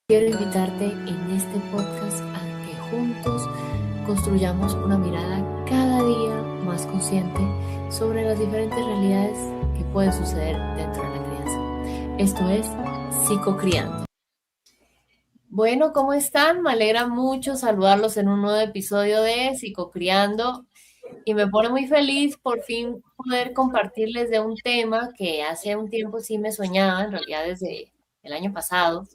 Quiero invitarte en este podcast a que juntos construyamos una mirada cada día más consciente sobre las diferentes realidades que pueden suceder dentro de la crianza. Esto es Psicocriando. Bueno, ¿cómo están? Me alegra mucho saludarlos en un nuevo episodio de Psicocriando y me pone muy feliz por fin poder compartirles de un tema que hace un tiempo sí me soñaba, en realidad desde el año pasado.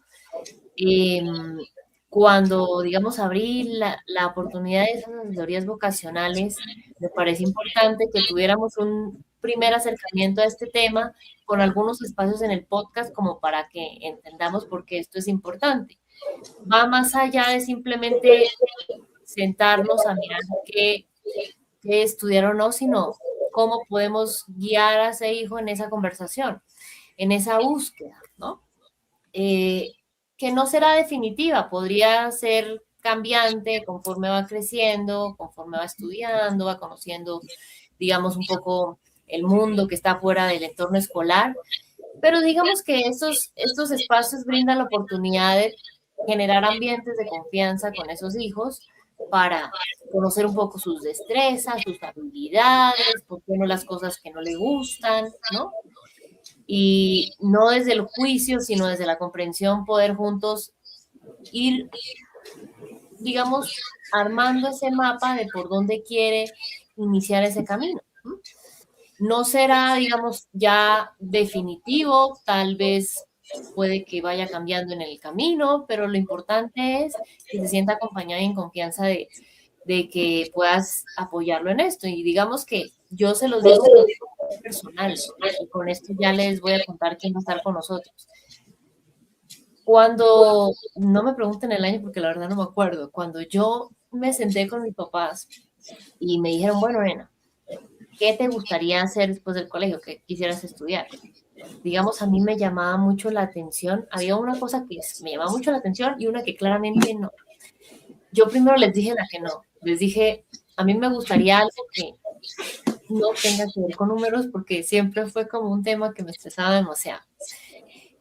Cuando, digamos, abrí la oportunidad de esas asesorías vocacionales, me parece importante que tuviéramos un primer acercamiento a este tema con algunos espacios en el podcast como para que entendamos por qué esto es importante. Va más allá de simplemente sentarnos a mirar qué estudiar o no, sino cómo podemos guiar a ese hijo en esa conversación, en esa búsqueda, ¿no? Que no será definitiva, podría ser cambiante conforme va creciendo, conforme va estudiando, va conociendo, digamos, un poco el mundo que está fuera del entorno escolar, pero digamos que estos espacios brindan la oportunidad de generar ambientes de confianza con esos hijos para conocer un poco sus destrezas, sus habilidades, por qué no las cosas que no le gustan, ¿no? Y no desde el juicio, sino desde la comprensión, poder juntos ir, digamos, armando ese mapa de por dónde quiere iniciar ese camino. No será, digamos, ya definitivo, tal vez puede que vaya cambiando en el camino, pero lo importante es que se sienta acompañada y en confianza de que puedas apoyarlo en esto. Y digamos que yo se los digo personal, y con esto ya les voy a contar quién va a estar con nosotros. Cuando, no me pregunten el año porque la verdad no me acuerdo, cuando yo me senté con mis papás y me dijeron, bueno, nena, ¿qué te gustaría hacer después del colegio? ¿Qué quisieras estudiar? Digamos, a mí me llamaba mucho la atención, había una cosa que me llamaba mucho la atención y una que claramente no. Yo primero les dije la que no, les dije, a mí me gustaría algo que no tenga que ver con números porque siempre fue como un tema que me estresaba demasiado.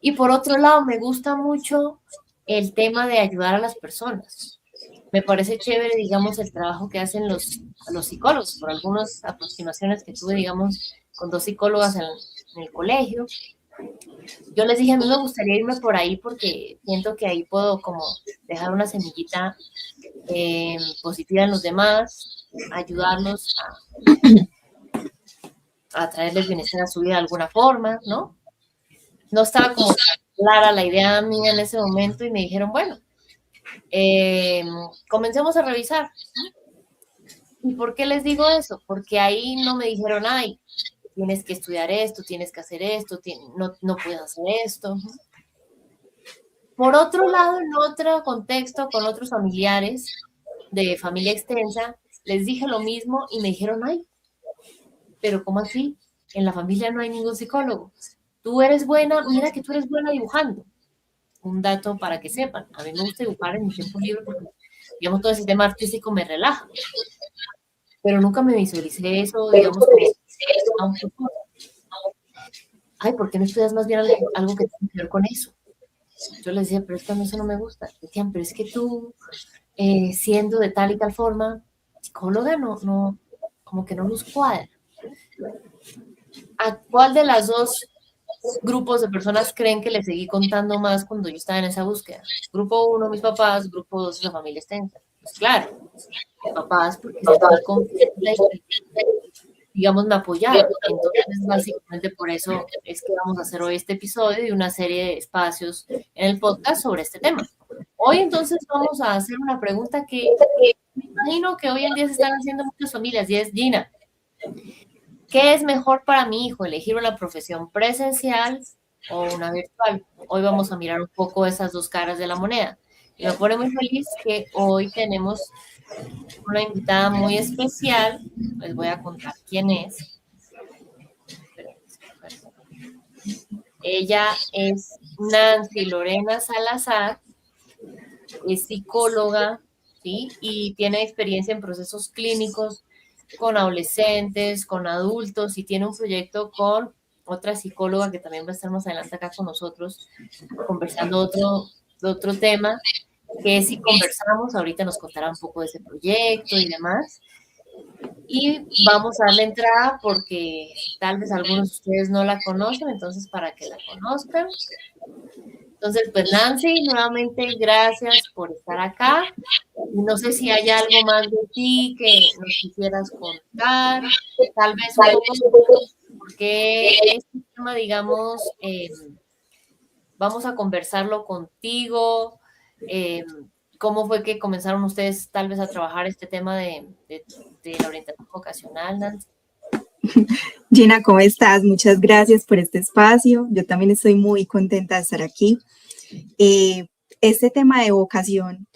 Y por otro lado, me gusta mucho el tema de ayudar a las personas. Me parece chévere, digamos, el trabajo que hacen los psicólogos, por algunas aproximaciones que tuve, digamos, con dos psicólogas en el colegio. Yo les dije, a mí me gustaría irme por ahí porque siento que ahí puedo como dejar una semillita positiva en los demás, ayudarlos a traerles bienestar a su vida de alguna forma, ¿no? No estaba como clara la idea mía en ese momento y me dijeron, bueno, comencemos a revisar. ¿Y por qué les digo eso? Porque ahí no me dijeron, ay, tienes que estudiar esto, tienes que hacer esto, no puedes hacer esto. Por otro lado, en otro contexto, con otros familiares de familia extensa, les dije lo mismo y me dijeron, ay, pero ¿cómo así? En la familia no hay ningún psicólogo. Tú eres buena, mira que tú eres buena dibujando. Un dato para que sepan, a mí me gusta dibujar en mi tiempo libre porque, digamos, todo ese tema artístico me relaja, pero nunca me visualicé eso, digamos, como a un futuro. Ay, ¿por qué no estudias más bien algo que tenga que ver con eso? Yo les decía, pero es que a mí eso no me gusta. Decían, pero es que tú, siendo de tal y tal forma, psicóloga, no, como que no nos cuadra. ¿A cuál de las dos grupos de personas creen que le seguí contando más cuando yo estaba en esa búsqueda? Grupo 1, mis papás, grupo 2, la familia extensa. Pues claro, mis papás, porque sentí confianza y, digamos, me apoyaron. Entonces, básicamente por eso es que vamos a hacer hoy este episodio y una serie de espacios en el podcast sobre este tema. Hoy entonces vamos a hacer una pregunta que me imagino que hoy en día se están haciendo muchas familias y es, Gina, ¿qué es mejor para mi hijo, elegir una profesión presencial o una virtual? Hoy vamos a mirar un poco esas dos caras de la moneda. Y me pone muy feliz que hoy tenemos una invitada muy especial. Les voy a contar quién es. Ella es Nancy Lorena Salazar, es psicóloga, ¿sí? Y tiene experiencia en procesos clínicos con adolescentes, con adultos y tiene un proyecto con otra psicóloga que también va a estar más adelante acá con nosotros, conversando otro tema, que si conversamos, ahorita nos contará un poco de ese proyecto y demás. Y vamos a darle entrada porque tal vez algunos de ustedes no la conocen, entonces para que la conozcan. Entonces, pues Nancy, nuevamente gracias por estar acá. No sé si hay algo más de ti que nos quisieras contar, tal vez un poco porque este tema, digamos, vamos a conversarlo contigo. eh, ¿Cómo fue que comenzaron ustedes tal vez a trabajar este tema de la orientación vocacional, Nancy? Gina, ¿cómo estás? Muchas gracias por este espacio. Yo también estoy muy contenta de estar aquí. Eh, este tema de vocación,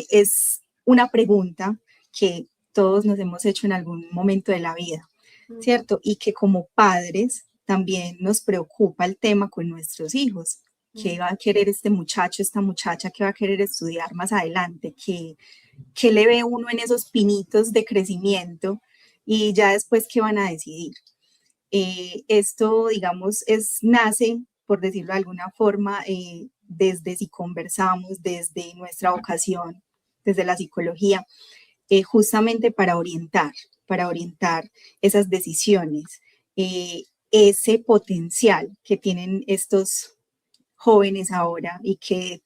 es una pregunta que todos nos hemos hecho en algún momento de la vida, ¿cierto? Y que como padres también nos preocupa el tema con nuestros hijos. ¿Qué va a querer este muchacho, esta muchacha? ¿Qué va a querer estudiar más adelante? ¿Qué le ve uno en esos pinitos de crecimiento? Y ya después, ¿qué van a decidir? Esto, digamos, nace, por decirlo de alguna forma, desde si conversamos, desde nuestra vocación, desde la psicología, justamente para orientar esas decisiones, ese potencial que tienen estos jóvenes ahora y que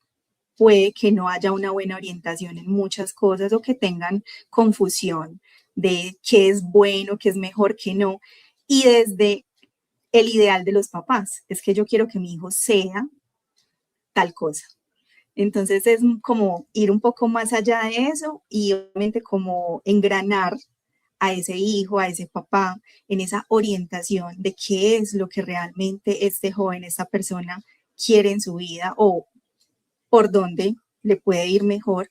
puede que no haya una buena orientación en muchas cosas o que tengan confusión de qué es bueno, qué es mejor, qué no. Y desde el ideal de los papás, es que yo quiero que mi hijo sea tal cosa. Entonces es como ir un poco más allá de eso y obviamente como engranar a ese hijo, a ese papá, en esa orientación de qué es lo que realmente este joven, esta persona quiere en su vida o por dónde le puede ir mejor.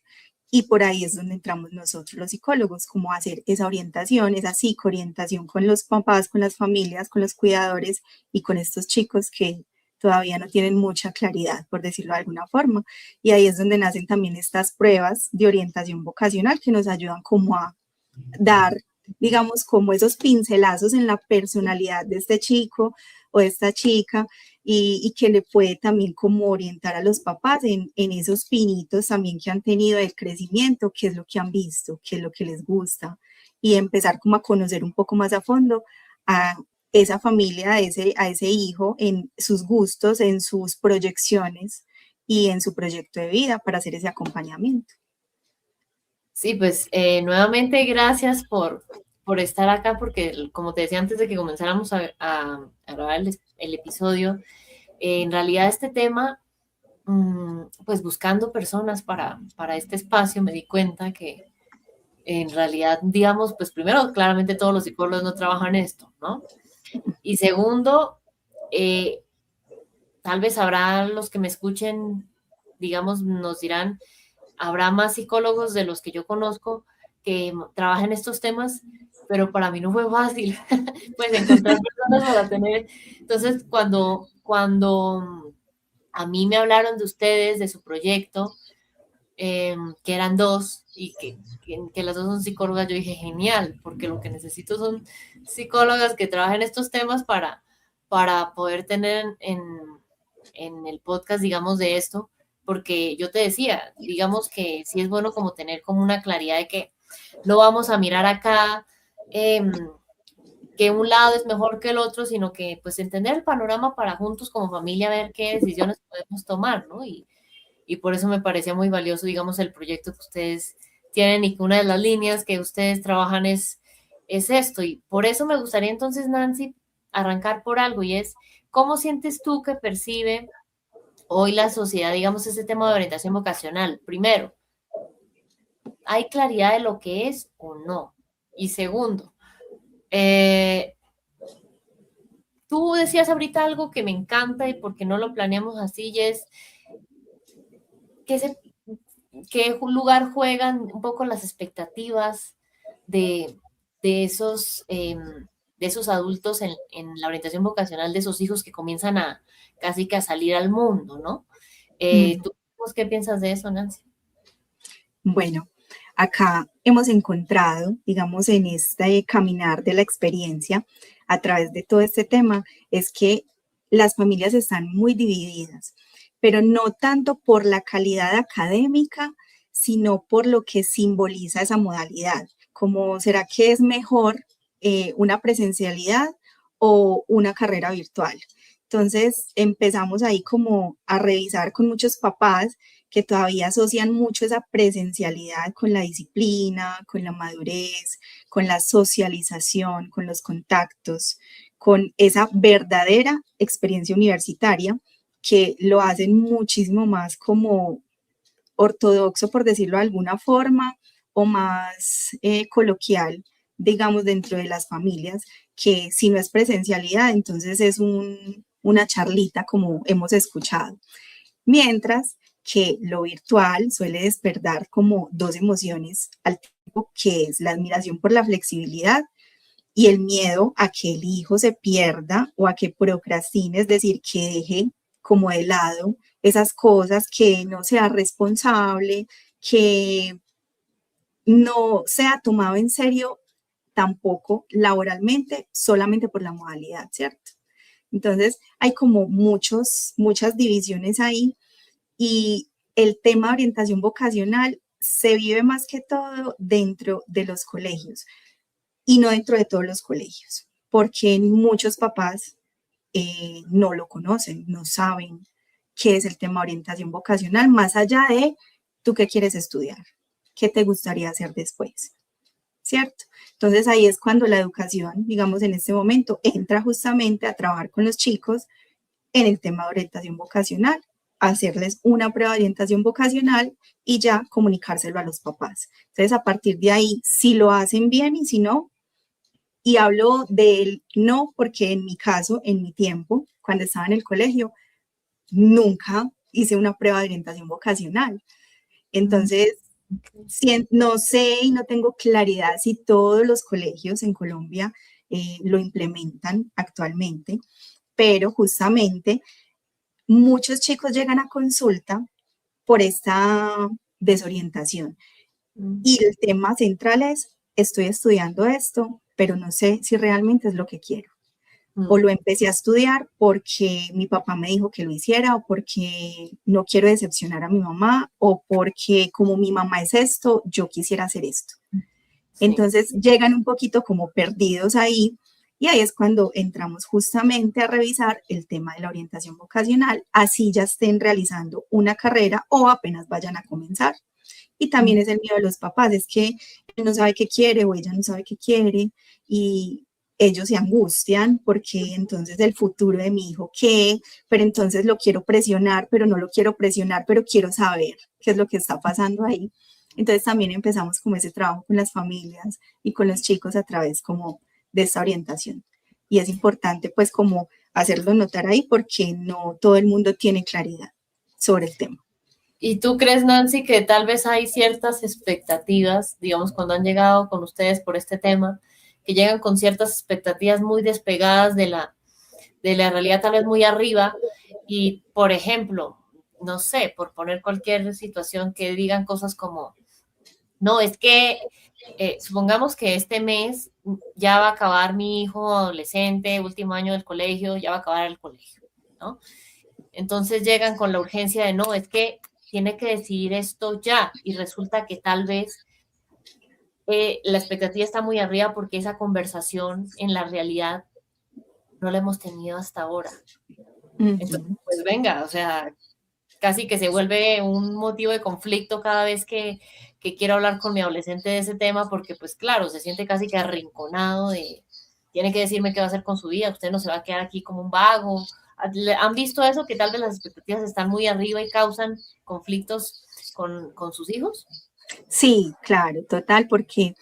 Y por ahí es donde entramos nosotros los psicólogos, como hacer esa orientación, esa psicoorientación con los papás, con las familias, con los cuidadores y con estos chicos que todavía no tienen mucha claridad, por decirlo de alguna forma. Y ahí es donde nacen también estas pruebas de orientación vocacional que nos ayudan como a dar, digamos, como esos pincelazos en la personalidad de este chico o de esta chica y que le puede también como orientar a los papás en esos pinitos también que han tenido del crecimiento, qué es lo que han visto, qué es lo que les gusta y empezar como a conocer un poco más a fondo a esa familia, a ese hijo en sus gustos, en sus proyecciones y en su proyecto de vida para hacer ese acompañamiento. Sí, pues nuevamente gracias por estar acá, porque como te decía antes de que comenzáramos a grabar el episodio, en realidad este tema, pues buscando personas para este espacio, me di cuenta que en realidad, digamos, pues primero, claramente todos los psicólogos no trabajan esto, ¿no? Y segundo, eh, tal vez habrá los que me escuchen, digamos, nos dirán, habrá más psicólogos de los que yo conozco que trabajan estos temas, pero para mí no fue fácil, pues encontrar personas para tener. Entonces, cuando a mí me hablaron de ustedes, de su proyecto, que eran dos y que las dos son psicólogas, yo dije, genial, porque lo que necesito son psicólogas que trabajen estos temas para poder tener en el podcast, digamos, de esto, porque yo te decía, digamos que sí es bueno como tener como una claridad de que no vamos a mirar acá que un lado es mejor que el otro, sino que pues entender el panorama para juntos como familia ver qué decisiones podemos tomar, ¿no? Y por eso me parecía muy valioso, digamos, el proyecto que ustedes tienen y que una de las líneas que ustedes trabajan es esto. Y por eso me gustaría entonces, Nancy, arrancar por algo y es, ¿cómo sientes tú que percibe hoy la sociedad, digamos, ese tema de orientación vocacional? Primero, ¿hay claridad de lo que es o no? Y segundo, eh, tú decías ahorita algo que me encanta y porque no lo planeamos así, y es que qué lugar juegan un poco las expectativas de, de esos, de esos adultos en la orientación vocacional de esos hijos que comienzan a casi que a salir al mundo, ¿no? Mm. ¿Tú qué piensas de eso, Nancy? Bueno, acá hemos encontrado, digamos, en este caminar de la experiencia a través de todo este tema, es que las familias están muy divididas, pero no tanto por la calidad académica, sino por lo que simboliza esa modalidad. Como, ¿será que es mejor una presencialidad o una carrera virtual? Entonces empezamos ahí como a revisar con muchos papás que todavía asocian mucho esa presencialidad con la disciplina, con la madurez, con la socialización, con los contactos, con esa verdadera experiencia universitaria que lo hacen muchísimo más como ortodoxo, por decirlo de alguna forma, o más coloquial, digamos, dentro de las familias, que si no es presencialidad, entonces es una charlita como hemos escuchado. Mientras que lo virtual suele despertar como dos emociones al tiempo, que es la admiración por la flexibilidad y el miedo a que el hijo se pierda o a que procrastine, es decir, que deje como de lado esas cosas, que no sea responsable, que no sea tomado en serio tampoco laboralmente, solamente por la modalidad, ¿cierto? Entonces hay como muchas divisiones ahí y el tema de orientación vocacional se vive más que todo dentro de los colegios y no dentro de todos los colegios, porque muchos papás no lo conocen, no saben qué es el tema de orientación vocacional, más allá de tú qué quieres estudiar, qué te gustaría hacer después, ¿cierto? Entonces ahí es cuando la educación, digamos en este momento, entra justamente a trabajar con los chicos en el tema de orientación vocacional, hacerles una prueba de orientación vocacional y ya comunicárselo a los papás. Entonces a partir de ahí, si lo hacen bien y si no, y hablo del no porque en mi caso, en mi tiempo, cuando estaba en el colegio, nunca hice una prueba de orientación vocacional. Entonces, no sé y no tengo claridad si todos los colegios en Colombia lo implementan actualmente, pero justamente muchos chicos llegan a consulta por esta desorientación. Y el tema central es, estoy estudiando esto, pero no sé si realmente es lo que quiero. O lo empecé a estudiar porque mi papá me dijo que lo hiciera, o porque no quiero decepcionar a mi mamá, o porque como mi mamá es esto, yo quisiera hacer esto. Sí. Entonces llegan un poquito como perdidos ahí, y ahí es cuando entramos justamente a revisar el tema de la orientación vocacional, así ya estén realizando una carrera o apenas vayan a comenzar. Y también es el miedo de los papás, es que él no sabe qué quiere o ella no sabe qué quiere, y ellos se angustian porque entonces el futuro de mi hijo, ¿qué? Pero entonces lo quiero presionar, pero no lo quiero presionar, pero quiero saber qué es lo que está pasando ahí. Entonces también empezamos como ese trabajo con las familias y con los chicos a través como de esta orientación. Y es importante pues como hacerlo notar ahí porque no todo el mundo tiene claridad sobre el tema. ¿Y tú crees, Nancy, que tal vez hay ciertas expectativas, digamos, cuando han llegado con ustedes por este tema, que llegan con ciertas expectativas muy despegadas de la realidad, tal vez muy arriba, y, por ejemplo, no sé, por poner cualquier situación, que digan cosas como, no, es que supongamos que este mes ya va a acabar mi hijo adolescente, último año del colegio, ya va a acabar el colegio, ¿no? Entonces llegan con la urgencia de, no, es que tiene que decidir esto ya, y resulta que tal vez la expectativa está muy arriba porque esa conversación en la realidad no la hemos tenido hasta ahora. Entonces, pues venga, o sea, casi que se vuelve un motivo de conflicto cada vez que quiero hablar con mi adolescente de ese tema, porque pues claro, se siente casi que arrinconado de, tiene que decirme qué va a hacer con su vida, usted no se va a quedar aquí como un vago. ¿Han visto eso, que tal vez las expectativas están muy arriba y causan conflictos con sus hijos? Sí, claro, total, porque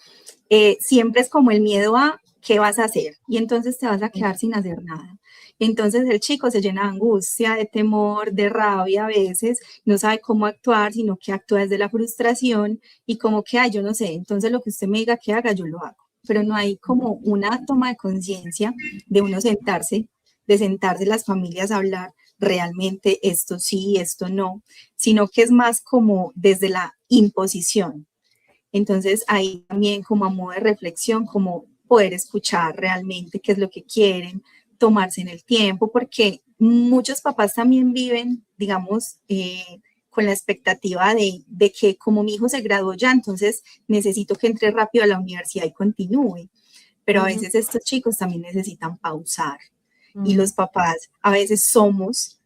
siempre es como el miedo a qué vas a hacer y entonces te vas a quedar sin hacer nada. Entonces el chico se llena de angustia, de temor, de rabia a veces, no sabe cómo actuar, sino que actúa desde la frustración y como que, ay, yo no sé, entonces lo que usted me diga que haga, yo lo hago. Pero no hay como una toma de conciencia de uno sentarse, de sentarse las familias a hablar realmente esto sí, esto no, sino que es más como desde la imposición. Entonces ahí también como a modo de reflexión, como poder escuchar realmente qué es lo que quieren, tomarse en el tiempo, porque muchos papás también viven, digamos, con la expectativa de que como mi hijo se graduó ya, entonces necesito que entre rápido a la universidad y continúe. Pero a Ujú, veces estos chicos también necesitan pausar y ujú. los papás a veces somos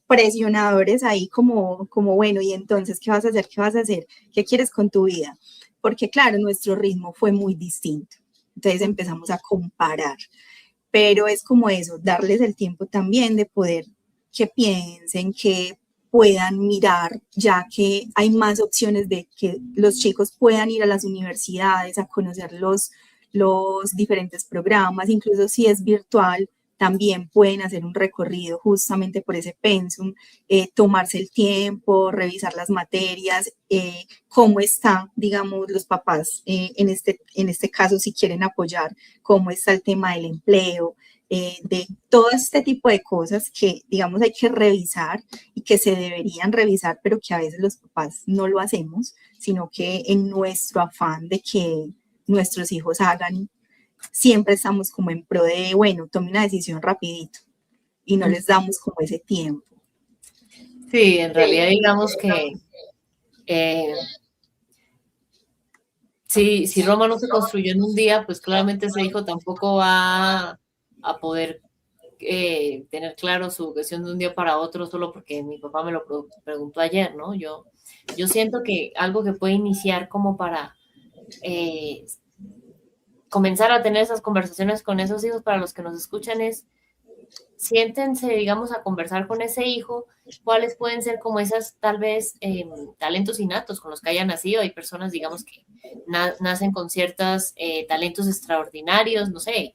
presionadores ahí como, bueno, y entonces, ¿qué vas a hacer? ¿Qué vas a hacer? ¿Qué quieres con tu vida? Porque claro, nuestro ritmo fue muy distinto. Entonces empezamos a comparar, pero es como eso, darles el tiempo también de poder que piensen, que puedan mirar, ya que hay más opciones de que los chicos puedan ir a las universidades a conocer los diferentes programas, incluso si es virtual, también pueden hacer un recorrido justamente por ese pensum, tomarse el tiempo, revisar las materias, cómo está, digamos, los papás en este caso, si quieren apoyar, cómo está el tema del empleo, de todo este tipo de cosas que, digamos, hay que revisar y que se deberían revisar, pero que a veces los papás no lo hacemos, sino que en nuestro afán de que nuestros hijos hagan, siempre estamos como en pro de, bueno, tome una decisión rapidito y no les damos como ese tiempo. Sí, en realidad digamos que eh, si Roma no se construyó en un día, pues claramente ese hijo tampoco va a poder tener claro su vocación de un día para otro solo porque mi papá me lo preguntó ayer, ¿no? Yo siento que algo que puede iniciar como para eh, comenzar a tener esas conversaciones con esos hijos para los que nos escuchan es siéntense, digamos, a conversar con ese hijo, cuáles pueden ser como esas tal vez talentos innatos con los que haya nacido. Hay personas, digamos, que nacen con ciertos talentos extraordinarios, no sé,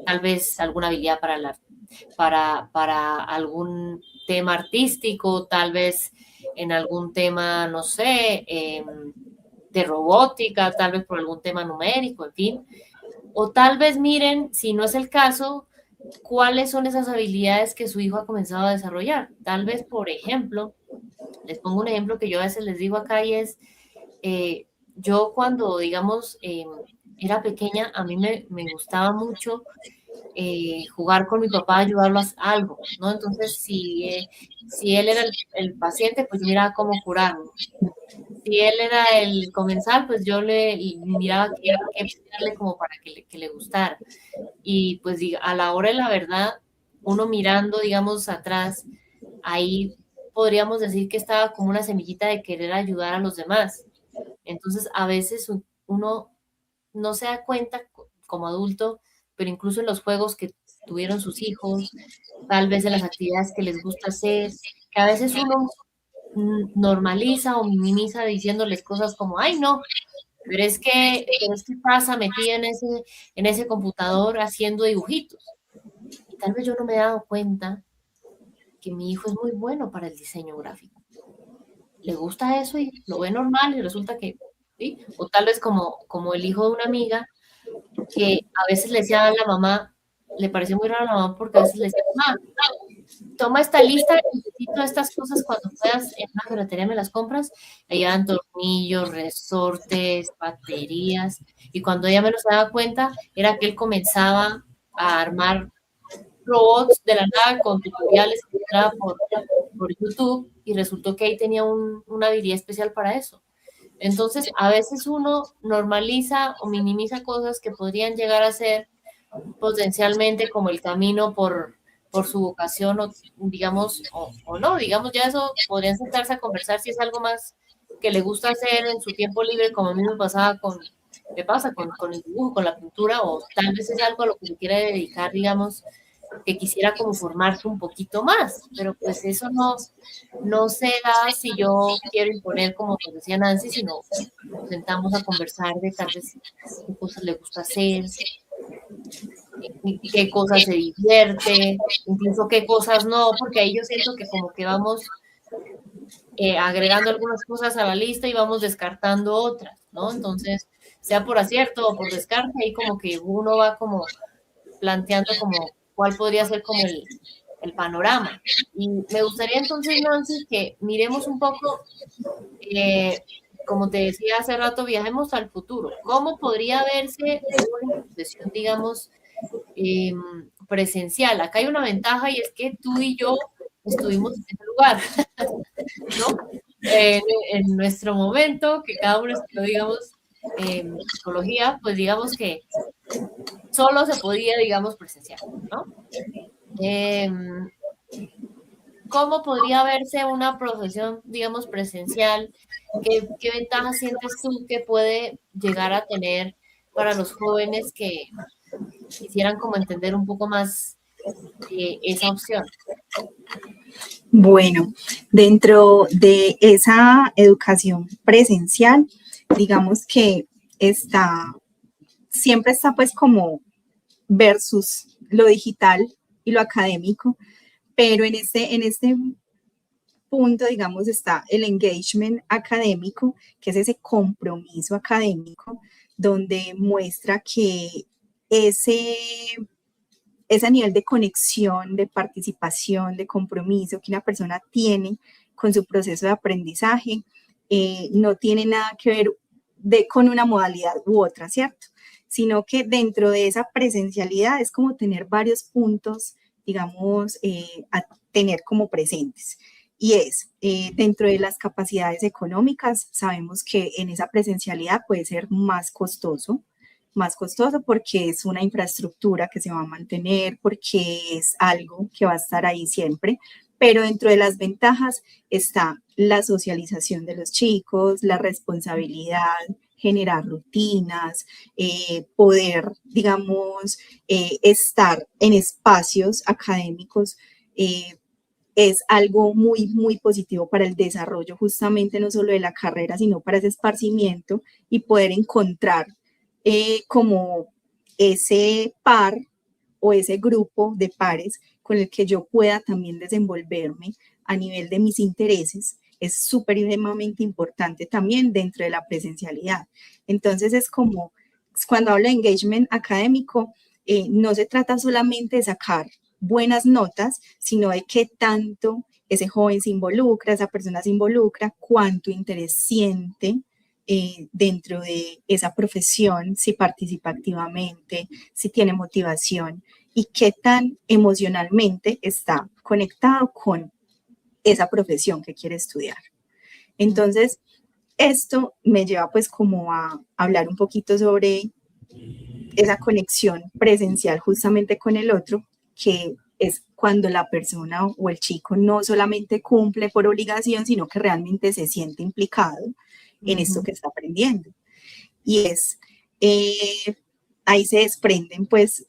tal vez alguna habilidad para algún tema artístico, tal vez en algún tema, no sé, de robótica, tal vez por algún tema numérico, en fin. O tal vez miren, si no es el caso, cuáles son esas habilidades que su hijo ha comenzado a desarrollar. Tal vez, por ejemplo, les pongo un ejemplo que yo a veces les digo acá y es, yo cuando, digamos, era pequeña, a mí me gustaba mucho jugar con mi papá, ayudarlo a algo, ¿no? Entonces, si él era el paciente, pues yo miraba cómo curarlo. Si él era el comensal, pues yo le miraba qué darle como para que le gustara. Y pues a la hora de la verdad, uno mirando, digamos, atrás, ahí podríamos decir que estaba como una semillita de querer ayudar a los demás. Entonces, a veces uno no se da cuenta como adulto, pero incluso en los juegos que tuvieron sus hijos, tal vez en las actividades que les gusta hacer, que a veces uno normaliza o minimiza diciéndoles cosas como, ay, no, pero es que pasa metida en ese computador haciendo dibujitos. Y tal vez yo no me he dado cuenta que mi hijo es muy bueno para el diseño gráfico. Le gusta eso y lo ve normal y resulta que, ¿sí? O tal vez como el hijo de una amiga que a veces le decía a la mamá, le pareció muy raro a la mamá porque a veces le decía, mamá, toma esta lista, necesito estas cosas cuando puedas en una ferretería me las compras. Ahí dan tornillos, resortes, baterías. Y cuando ella menos se daba cuenta, era que él comenzaba a armar robots de la nada con tutoriales que entraba por YouTube y resultó que ahí tenía una habilidad especial para eso. Entonces, a veces uno normaliza o minimiza cosas que podrían llegar a ser potencialmente como el camino por su vocación o digamos, o no, digamos ya eso, podrían sentarse a conversar si es algo más que le gusta hacer en su tiempo libre, como a mí me pasaba me pasa con el dibujo, con la pintura, o tal vez es algo a lo que se quiere dedicar, digamos, que quisiera como formarse un poquito más, pero pues eso no se da si yo quiero imponer, como nos decía Nancy, sino nos sentamos a conversar de tal vez qué cosas le gusta hacer, qué cosas se divierte, incluso qué cosas no, porque ahí yo siento que como que vamos agregando algunas cosas a la lista y vamos descartando otras, ¿no? Entonces, sea por acierto o por descarte, ahí como que uno va como planteando como cuál podría ser como el panorama. Y me gustaría entonces, Nancy, que miremos un poco como te decía hace rato, viajemos al futuro. ¿Cómo podría verse una profesión, digamos, presencial? Acá hay una ventaja y es que tú y yo estuvimos en ese lugar, ¿no? En nuestro momento, que cada uno estudió, digamos, psicología, pues digamos que solo se podía, digamos, presencial, ¿no? Eh, ¿Cómo podría verse una profesión, digamos, presencial? ¿Qué ventajas sientes tú que puede llegar a tener para los jóvenes que quisieran como entender un poco más esa opción? Bueno, dentro de esa educación presencial, digamos que está, siempre está pues como versus lo digital y lo académico, pero en este punto, digamos, está el engagement académico, que es ese compromiso académico, donde muestra que ese, ese nivel de conexión, de participación, de compromiso que una persona tiene con su proceso de aprendizaje, no tiene nada que ver con una modalidad u otra, ¿cierto? Sino que dentro de esa presencialidad es como tener varios puntos, digamos, a tener como presentes. Y es, dentro de las capacidades económicas, sabemos que en esa presencialidad puede ser más costoso porque es una infraestructura que se va a mantener, porque es algo que va a estar ahí siempre, pero dentro de las ventajas está la socialización de los chicos, la responsabilidad, generar rutinas, poder, digamos, estar en espacios académicos. Es algo muy, muy positivo para el desarrollo justamente no solo de la carrera, sino para ese esparcimiento y poder encontrar como ese par o ese grupo de pares con el que yo pueda también desenvolverme a nivel de mis intereses es supremamente importante también dentro de la presencialidad. Entonces es como, cuando hablo de engagement académico, no se trata solamente de sacar buenas notas, sino de qué tanto ese joven se involucra, esa persona se involucra, cuánto interés siente dentro de esa profesión, si participa activamente, si tiene motivación y qué tan emocionalmente está conectado con esa profesión que quiere estudiar. Entonces, esto me lleva pues como a hablar un poquito sobre esa conexión presencial justamente con el otro, que es cuando la persona o el chico no solamente cumple por obligación, sino que realmente se siente implicado en esto que está aprendiendo. Y es, ahí se desprenden pues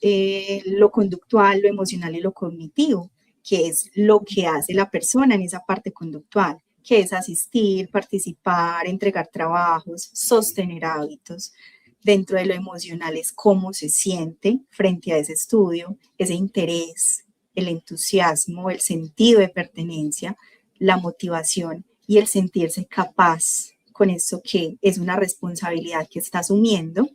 lo conductual, lo emocional y lo cognitivo, que es lo que hace la persona en esa parte conductual, que es asistir, participar, entregar trabajos, sostener hábitos. Dentro de lo emocional es cómo se siente frente a ese estudio, ese interés, el entusiasmo, el sentido de pertenencia, la motivación y el sentirse capaz con eso que es una responsabilidad que está asumiendo.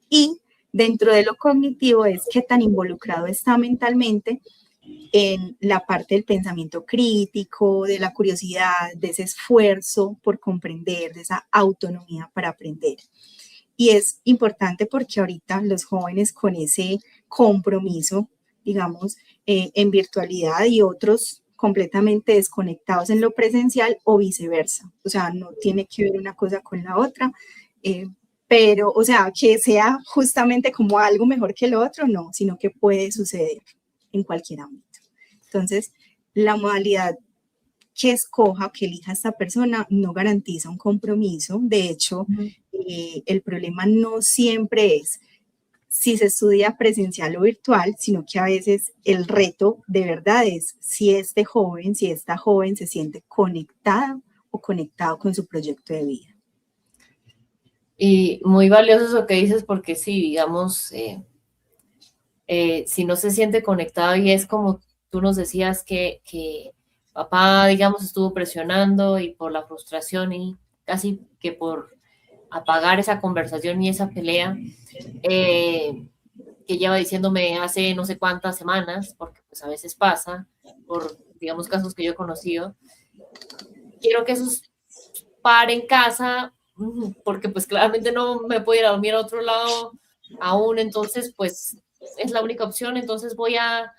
Y dentro de lo cognitivo es qué tan involucrado está mentalmente en la parte del pensamiento crítico, de la curiosidad, de ese esfuerzo por comprender, de esa autonomía para aprender. Y es importante porque ahorita los jóvenes con ese compromiso, digamos, en virtualidad y otros completamente desconectados en lo presencial o viceversa. O sea, no tiene que ver una cosa con la otra, pero, o sea, que sea justamente como algo mejor que el otro, no, sino que puede suceder en cualquier ámbito. Entonces, la modalidad que escoja o que elija esta persona no garantiza un compromiso. De hecho, el problema no siempre es si se estudia presencial o virtual, sino que a veces el reto de verdad es si este joven, si esta joven se siente conectada o conectado con su proyecto de vida. Y muy valioso eso que dices porque sí, digamos, si no se siente conectado y es como tú nos decías que papá, digamos, estuvo presionando y por la frustración y casi que por apagar esa conversación y esa pelea que lleva diciéndome hace no sé cuántas semanas, porque pues a veces pasa, por, digamos, casos que yo he conocido. Quiero que esos par en casa, porque pues claramente no me puedo ir a dormir a otro lado aún, entonces pues es la única opción, entonces voy a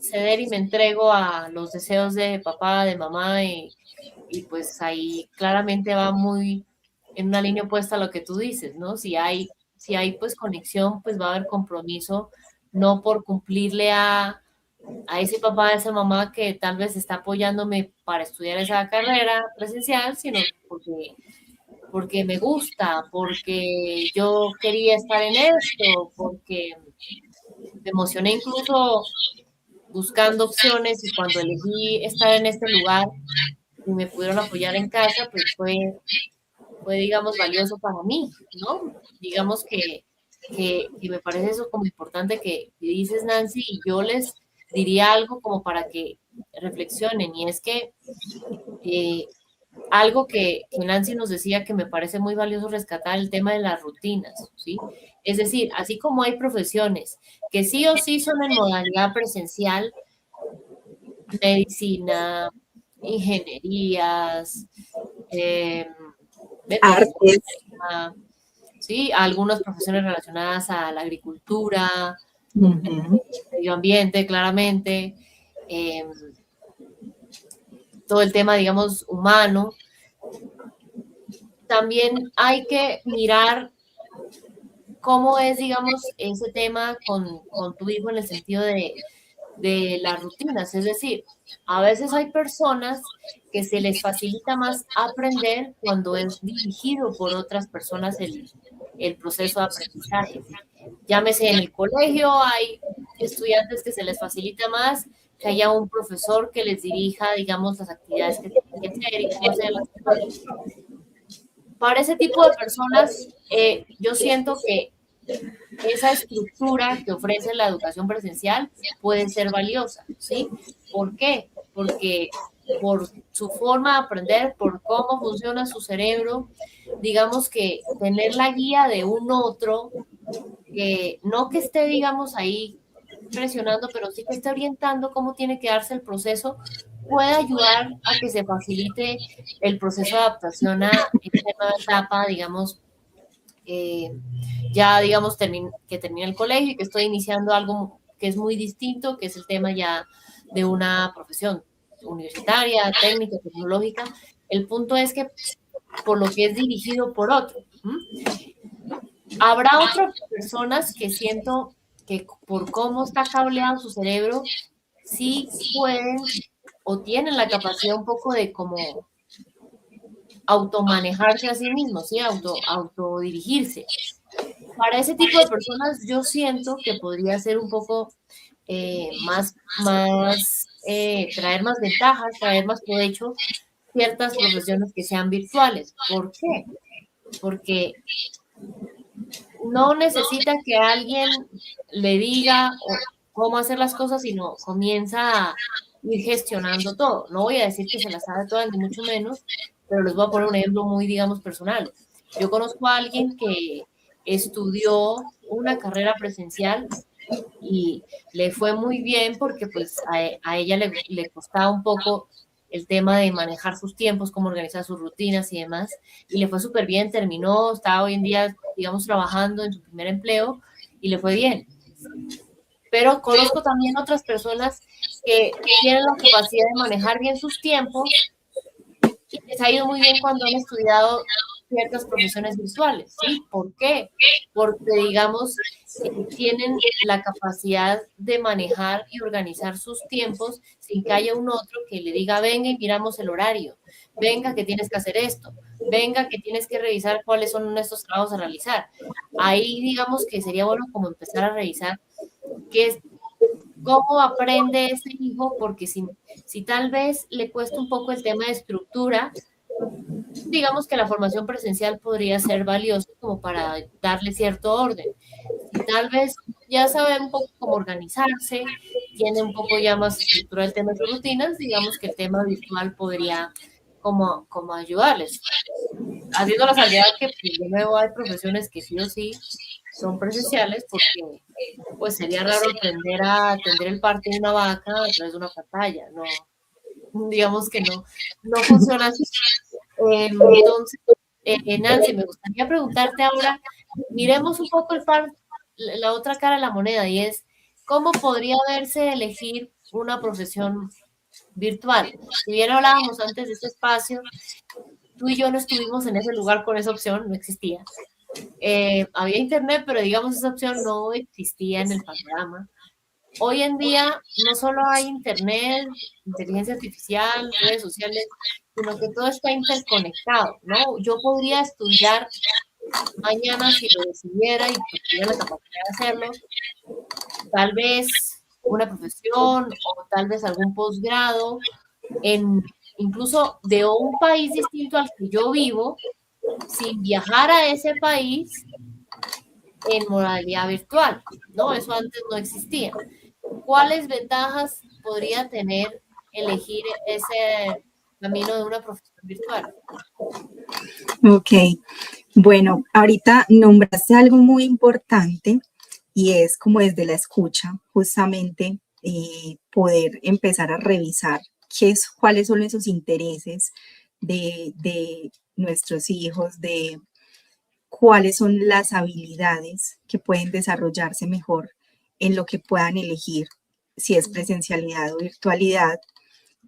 ceder y me entrego a los deseos de papá, de mamá y pues ahí claramente va muy en una línea opuesta a lo que tú dices, ¿no? Si hay pues conexión, pues va a haber compromiso, no por cumplirle a ese papá, a esa mamá que tal vez está apoyándome para estudiar esa carrera presencial, sino porque me gusta, porque yo quería estar en esto, porque me emocioné incluso buscando opciones y cuando elegí estar en este lugar y me pudieron apoyar en casa, pues fue digamos, valioso para mí, ¿no? Digamos que me parece eso como importante que dices, Nancy, y yo les diría algo como para que reflexionen, y es que eh, algo que Nancy nos decía que me parece muy valioso rescatar el tema de las rutinas, ¿sí? Es decir, así como hay profesiones que sí o sí son en modalidad presencial, medicina, ingenierías, eh, Artes. veterinaria, ¿sí? Algunas profesiones relacionadas a la agricultura, Ujú. medio ambiente, claramente, eh, todo el tema, digamos, humano. También hay que mirar cómo es, digamos, ese tema con tu hijo en el sentido de las rutinas. Es decir, a veces hay personas que se les facilita más aprender cuando es dirigido por otras personas el proceso de aprendizaje. Llámese en el colegio, hay estudiantes que se les facilita más que haya un profesor que les dirija, digamos, las actividades que tienen que hacer y cómo hacerlas. Para ese tipo de personas, yo siento que esa estructura que ofrece la educación presencial puede ser valiosa, ¿sí? ¿Por qué? Porque por su forma de aprender, por cómo funciona su cerebro, digamos que tener la guía de un otro, no que esté, digamos, ahí presionando, pero sí que esté orientando cómo tiene que darse el proceso, puede ayudar a que se facilite el proceso de adaptación a esta nueva etapa, digamos, eh, ya digamos que terminé el colegio y que estoy iniciando algo que es muy distinto, que es el tema ya de una profesión universitaria, técnica, tecnológica. El punto es que por lo que es dirigido por otro. Habrá otras personas que siento que por cómo está cableado su cerebro, sí pueden o tienen la capacidad un poco de como automanejarse a sí mismos, ¿sí? Autodirigirse. Para ese tipo de personas yo siento que podría ser un poco traer más ventajas, traer más provecho ciertas profesiones que sean virtuales. ¿Por qué? Porque no necesita que alguien le diga cómo hacer las cosas, sino comienza a ir gestionando todo. No voy a decir que se las sabe todas, ni mucho menos, pero les voy a poner un ejemplo muy, digamos, personal. Yo conozco a alguien que estudió una carrera presencial y le fue muy bien porque pues a ella le costaba un poco el tema de manejar sus tiempos, cómo organizar sus rutinas y demás, y le fue súper bien, terminó, está hoy en día, digamos, trabajando en su primer empleo y le fue bien. Pero conozco también otras personas que tienen la capacidad de manejar bien sus tiempos y les ha ido muy bien cuando han estudiado ciertas profesiones visuales, ¿sí? ¿Por qué? Porque, digamos, tienen la capacidad de manejar y organizar sus tiempos sin que haya un otro que le diga, venga y miramos el horario, venga que tienes que hacer esto, venga que tienes que revisar cuáles son estos trabajos a realizar. Ahí, digamos que sería bueno como empezar a revisar qué es, cómo aprende ese hijo, porque si tal vez le cuesta un poco el tema de estructura, digamos que la formación presencial podría ser valiosa como para darle cierto orden. Si tal vez ya sabe un poco cómo organizarse, tiene un poco ya más estructura el tema de sus rutinas, digamos que el tema virtual podría como ayudarles. Haciendo la salvedad que pues, de nuevo hay profesiones que sí o sí son presenciales porque pues sería raro aprender a atender el parto de una vaca a través de una pantalla, no, digamos que no funciona así. Entonces, Nancy, me gustaría preguntarte ahora, miremos un poco la otra cara de la moneda, y es, ¿cómo podría verse elegir una profesión virtual? Si bien hablábamos antes de este espacio, tú y yo no estuvimos en ese lugar con esa opción, no existía. Había internet, pero digamos esa opción no existía en el panorama. Hoy en día no solo hay internet, inteligencia artificial, redes sociales, sino que todo está interconectado, ¿no? Yo podría estudiar mañana si lo decidiera y pues, tuviera la capacidad de hacerlo, tal vez una profesión o tal vez algún posgrado en incluso de un país distinto al que yo vivo, sin viajar a ese país en modalidad virtual, ¿no? Eso antes no existía. ¿Cuáles ventajas podría tener elegir ese camino de una profesión virtual? Ok, bueno, ahorita nombraste algo muy importante y es como desde la escucha, justamente poder empezar a revisar cuáles son esos intereses de nuestros hijos, de cuáles son las habilidades que pueden desarrollarse mejor en lo que puedan elegir, si es presencialidad o virtualidad,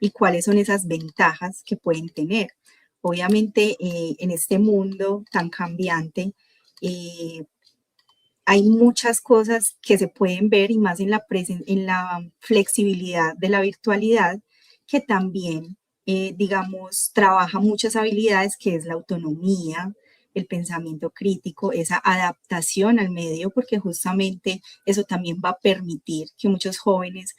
y cuáles son esas ventajas que pueden tener. Obviamente, en este mundo tan cambiante, eh, hay muchas cosas que se pueden ver y más en la flexibilidad de la virtualidad, que también, digamos, trabaja muchas habilidades, que es la autonomía, el pensamiento crítico, esa adaptación al medio, porque justamente eso también va a permitir que muchos jóvenes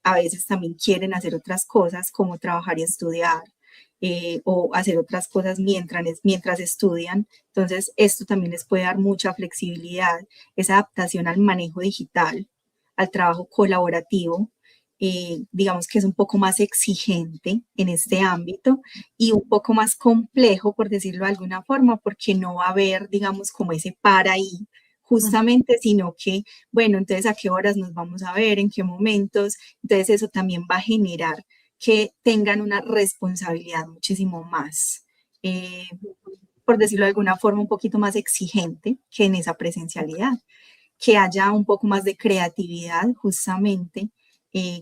a veces también quieren hacer otras cosas como trabajar y estudiar, o hacer otras cosas mientras estudian. Entonces, esto también les puede dar mucha flexibilidad, esa adaptación al manejo digital, al trabajo colaborativo. Digamos que es un poco más exigente en este ámbito y un poco más complejo, por decirlo de alguna forma, porque no va a haber, digamos, como ese para ahí, justamente, sino que, bueno, entonces a qué horas nos vamos a ver, en qué momentos. Entonces eso también va a generar que tengan una responsabilidad muchísimo más, por decirlo de alguna forma, un poquito más exigente que en esa presencialidad, que haya un poco más de creatividad justamente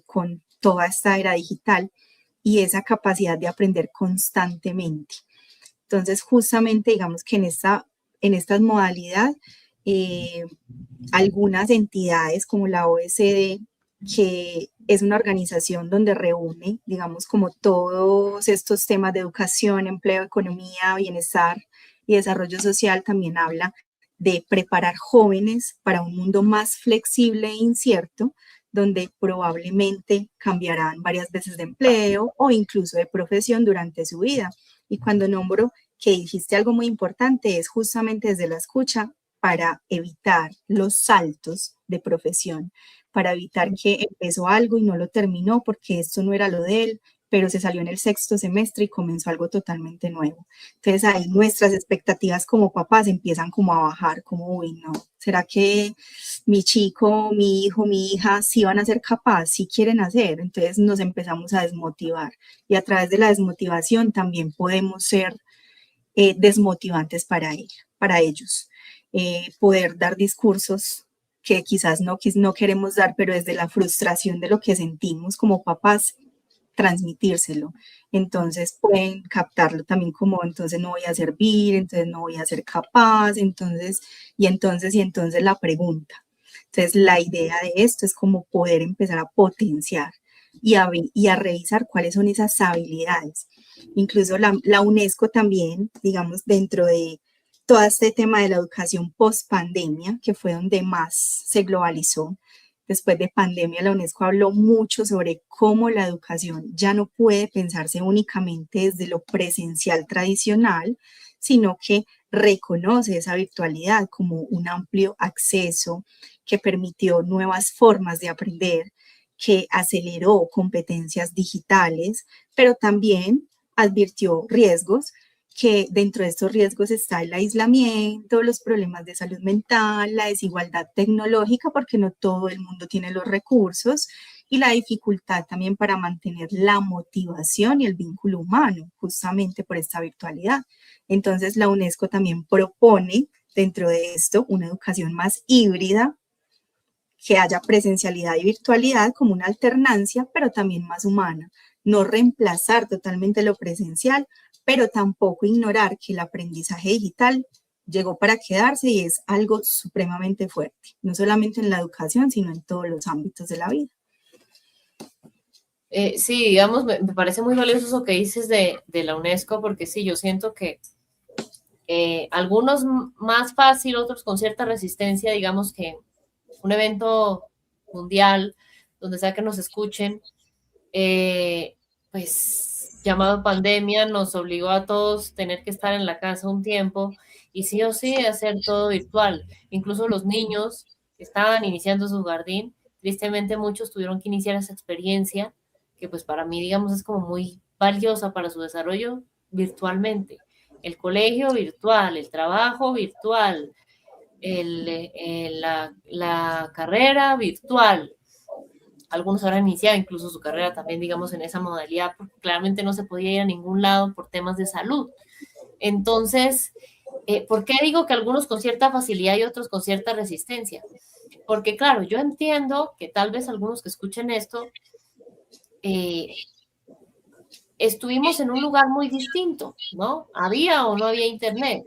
con toda esta era digital y esa capacidad de aprender constantemente. Entonces, justamente, digamos que en esta modalidad, eh, algunas entidades como la OECD, que es una organización donde reúne, digamos, como todos estos temas de educación, empleo, economía, bienestar y desarrollo social, también habla de preparar jóvenes para un mundo más flexible e incierto, donde probablemente cambiarán varias veces de empleo o incluso de profesión durante su vida. Y cuando nombro que dijiste algo muy importante, es justamente desde la escucha, para evitar los saltos de profesión, para evitar que empezó algo y no lo terminó porque esto no era lo de él, pero se salió en el sexto semestre y comenzó algo totalmente nuevo. Entonces ahí nuestras expectativas como papás empiezan como a bajar, como, uy, no, ¿será que mi chico, mi hijo, mi hija sí van a ser capaces, sí quieren hacer? Entonces nos empezamos a desmotivar y a través de la desmotivación también podemos ser desmotivantes para ellos. Poder dar discursos que quizás no queremos dar, pero desde la frustración de lo que sentimos como papás, transmitírselo. Entonces pueden captarlo también como, entonces no voy a servir, entonces no voy a ser capaz, entonces la pregunta. Entonces la idea de esto es como poder empezar a potenciar y a revisar cuáles son esas habilidades. Incluso la UNESCO también, digamos, dentro de todo este tema de la educación post pandemia, que fue donde más se globalizó. Después de pandemia, la UNESCO habló mucho sobre cómo la educación ya no puede pensarse únicamente desde lo presencial tradicional, sino que reconoce esa virtualidad como un amplio acceso que permitió nuevas formas de aprender, que aceleró competencias digitales, pero también advirtió riesgos, que dentro de estos riesgos está el aislamiento, los problemas de salud mental, la desigualdad tecnológica, porque no todo el mundo tiene los recursos, y la dificultad también para mantener la motivación y el vínculo humano, justamente por esta virtualidad. Entonces, la UNESCO también propone dentro de esto una educación más híbrida, que haya presencialidad y virtualidad como una alternancia, pero también más humana. No reemplazar totalmente lo presencial, pero tampoco ignorar que el aprendizaje digital llegó para quedarse y es algo supremamente fuerte, no solamente en la educación, sino en todos los ámbitos de la vida. Sí, digamos, me parece muy valioso eso que dices de la UNESCO, porque sí, yo siento que algunos más fácil, otros con cierta resistencia, digamos que un evento mundial, donde sea que nos escuchen, pues llamado pandemia, nos obligó a todos tener que estar en la casa un tiempo y sí o sí hacer todo virtual. Incluso los niños que estaban iniciando su jardín, tristemente muchos tuvieron que iniciar esa experiencia, que pues para mí, digamos, es como muy valiosa para su desarrollo virtualmente. El colegio virtual, el trabajo virtual, la carrera virtual. Algunos habrán iniciado incluso su carrera también, digamos, en esa modalidad, porque claramente no se podía ir a ningún lado por temas de salud. Entonces, ¿por qué digo que algunos con cierta facilidad y otros con cierta resistencia? Porque, claro, yo entiendo que tal vez algunos que escuchen esto, estuvimos en un lugar muy distinto, ¿no? Había o no había internet,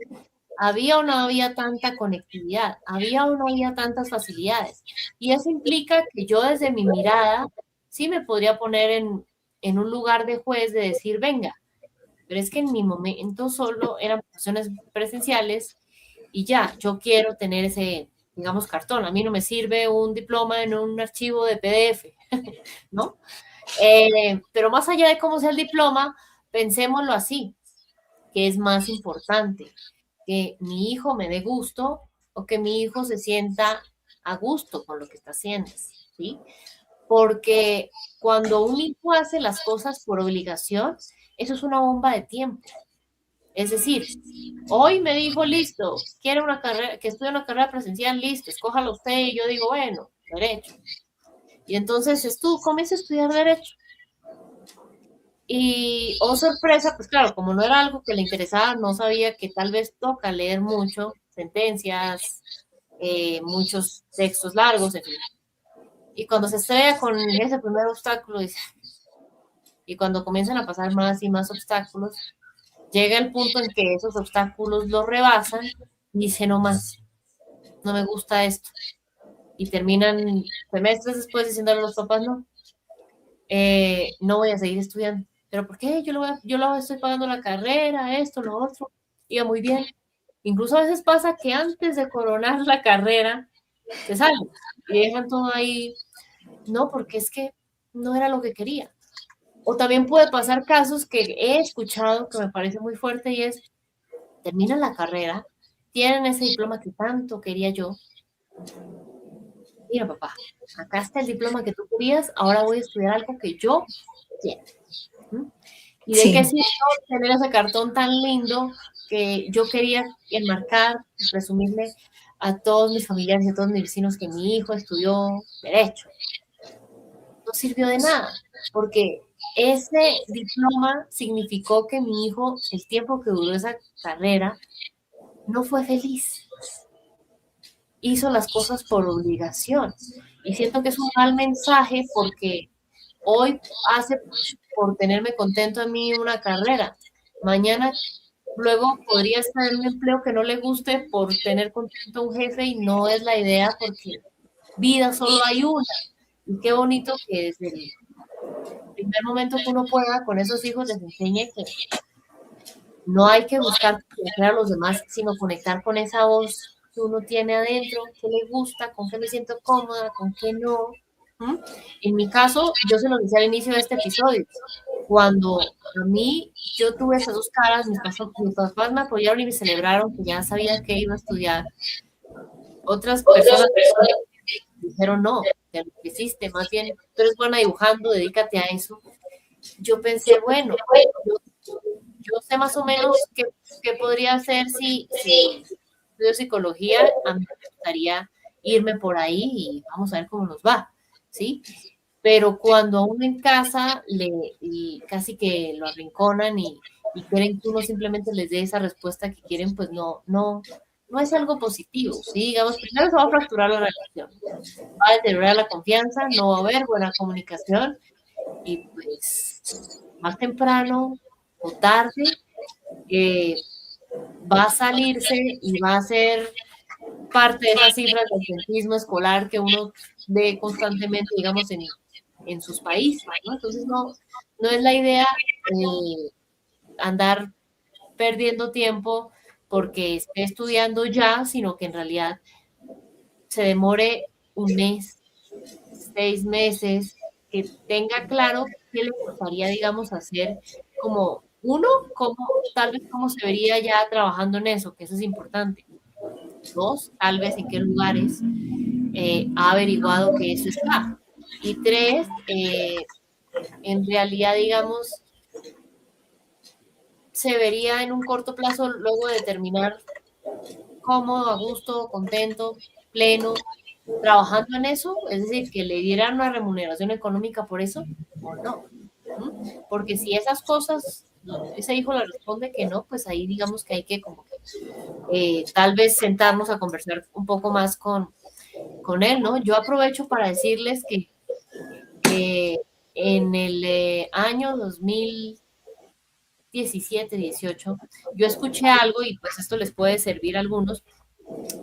había o no había tanta conectividad, había o no había tantas facilidades. Y eso implica que yo desde mi mirada sí me podría poner en un lugar de juez de decir, venga, pero es que en mi momento solo eran profesiones presenciales y ya, yo quiero tener ese, digamos, cartón. A mí no me sirve un diploma en un archivo de PDF, ¿no? Pero más allá de cómo sea el diploma, pensémoslo así, que es más importante que mi hijo me dé gusto o que mi hijo se sienta a gusto con lo que está haciendo, ¿sí? Porque cuando un hijo hace las cosas por obligación, eso es una bomba de tiempo. Es decir, hoy me dijo, listo, quiere una carrera, que estudie una carrera presencial, listo, escójalo usted, y yo digo, bueno, derecho. Y entonces tú comienza a estudiar derecho. Y, oh sorpresa, pues claro, como no era algo que le interesaba, no sabía que tal vez toca leer mucho, sentencias, muchos textos largos, en fin. Y cuando se estrella con ese primer obstáculo, dice, y cuando comienzan a pasar más y más obstáculos, llega el punto en que esos obstáculos lo rebasan y dice, no más, no me gusta esto. Y terminan semestres después diciéndole a los papás, no, no voy a seguir estudiando. ¿Pero por qué? Yo lo estoy pagando la carrera, esto, lo otro. Iba muy bien. Incluso a veces pasa que antes de coronar la carrera, se salen y dejan todo ahí. No, porque es que no era lo que quería. O también puede pasar casos que he escuchado que me parece muy fuerte y es, terminan la carrera, tienen ese diploma que tanto quería yo. Mira, papá, acá está el diploma que tú querías, ahora voy a estudiar algo que yo quiero. ¿Y de qué Sí. sirvió tener ese cartón tan lindo que yo quería enmarcar, presumirle a todos mis familiares y a todos mis vecinos que mi hijo estudió derecho? No sirvió de nada, porque ese diploma significó que mi hijo, el tiempo que duró esa carrera, no fue feliz. Hizo las cosas por obligación. Y siento que es un mal mensaje porque hoy hace por tenerme contento a mí una carrera. Mañana luego podría estar en un empleo que no le guste por tener contento a un jefe y no es la idea porque vida solo hay una. Y qué bonito que desde el primer momento que uno pueda con esos hijos les enseñe que no hay que buscar complacer a los demás, sino conectar con esa voz que uno tiene adentro, qué le gusta, con qué me siento cómoda, con qué no. ¿Mm? En mi caso, yo se lo decía al inicio de este episodio, cuando a mí yo tuve esas dos caras, mis papás me apoyaron y me celebraron que ya sabía que iba a estudiar. Otras personas dijeron, no, te lo que hiciste, más bien tú eres buena dibujando, dedícate a eso. Yo pensé, bueno, yo sé más o menos qué podría hacer si estudio psicología, a mí me gustaría irme por ahí y vamos a ver cómo nos va, ¿sí? pero cuando a uno en casa y casi que lo arrinconan y quieren que uno simplemente les dé esa respuesta que quieren, pues no es algo positivo, ¿sí? Digamos, primero se va a fracturar la relación, va a deteriorar la confianza, no va a haber buena comunicación y pues más temprano o tarde eh, va a salirse y va a ser parte de esas cifras de ausentismo escolar que uno ve constantemente, digamos, en sus países, ¿no? Entonces, no es la idea andar perdiendo tiempo porque esté estudiando ya, sino que en realidad se demore un mes, 6 meses, que tenga claro qué le gustaría, digamos, hacer como uno, como tal vez cómo se vería ya trabajando en eso, que eso es importante. Dos, tal vez en qué lugares ha averiguado que eso está. Y tres, en realidad, digamos, se vería en un corto plazo luego de determinar cómodo, a gusto, contento, pleno, trabajando en eso, es decir, que le dieran una remuneración económica por eso o no. ¿Mm? Porque si esas cosas, ese hijo le responde que no, pues ahí digamos que hay que como que tal vez sentarnos a conversar un poco más con él, ¿no? Yo aprovecho para decirles que en el año 2017-18, yo escuché algo y pues esto les puede servir a algunos,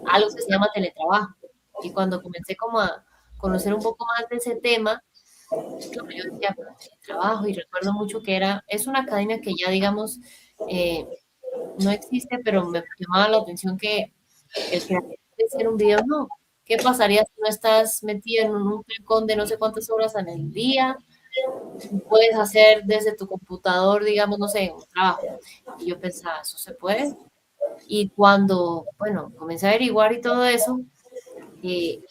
algo que se llama teletrabajo. Y cuando comencé como a conocer un poco más de ese tema, claro, yo decía, pero teletrabajo, y recuerdo mucho que es una cadena que ya, digamos, eh, no existe, pero me llamaba la atención que el que decía en un video, no, ¿qué pasaría si no estás metido en un rincón de no sé cuántas horas en el día? Puedes hacer desde tu computador, digamos, no sé, un trabajo. Y yo pensaba, ¿eso se puede? Y cuando, bueno, comencé a averiguar y todo eso,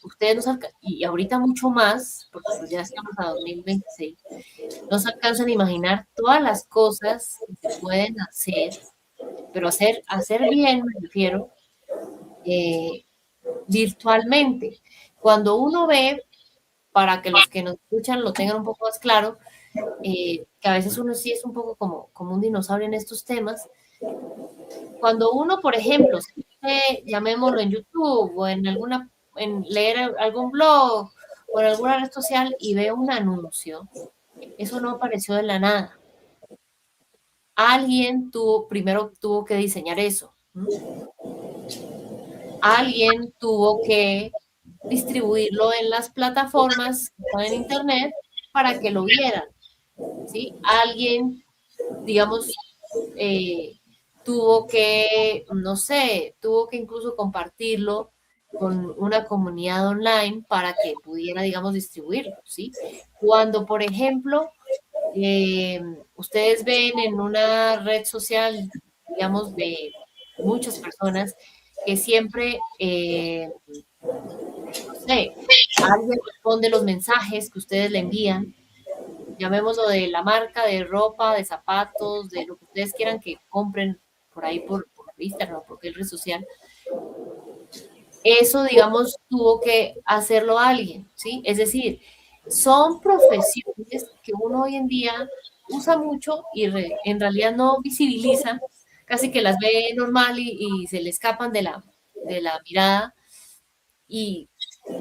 ustedes nos alcanzan, y ahorita mucho más, porque pues ya estamos a 2026, no se alcanzan a imaginar todas las cosas que se pueden hacer, pero hacer bien, me refiero, eh, virtualmente. Cuando uno ve, para que los que nos escuchan lo tengan un poco más claro, que a veces uno sí es un poco como un dinosaurio en estos temas, cuando uno, por ejemplo, llamémoslo en YouTube o en leer algún blog o en alguna red social y ve un anuncio, eso no apareció de la nada. Alguien primero tuvo que diseñar eso. Alguien tuvo que distribuirlo en las plataformas que están en internet para que lo vieran, ¿sí? Alguien, digamos, eh, no sé, tuvo que incluso compartirlo con una comunidad online para que pudiera, digamos, distribuirlo, ¿sí? Cuando, por ejemplo, ustedes ven en una red social, digamos, de muchas personas que siempre, no sé, alguien responde los mensajes que ustedes le envían, llamémoslo de la marca de ropa, de zapatos, de lo que ustedes quieran que compren por ahí por Instagram o por cualquier red social, eso, digamos, tuvo que hacerlo alguien, ¿sí? Es decir, son profesiones que uno hoy en día usa mucho y en realidad no visibiliza, casi que las ve normal y se le escapan de la mirada y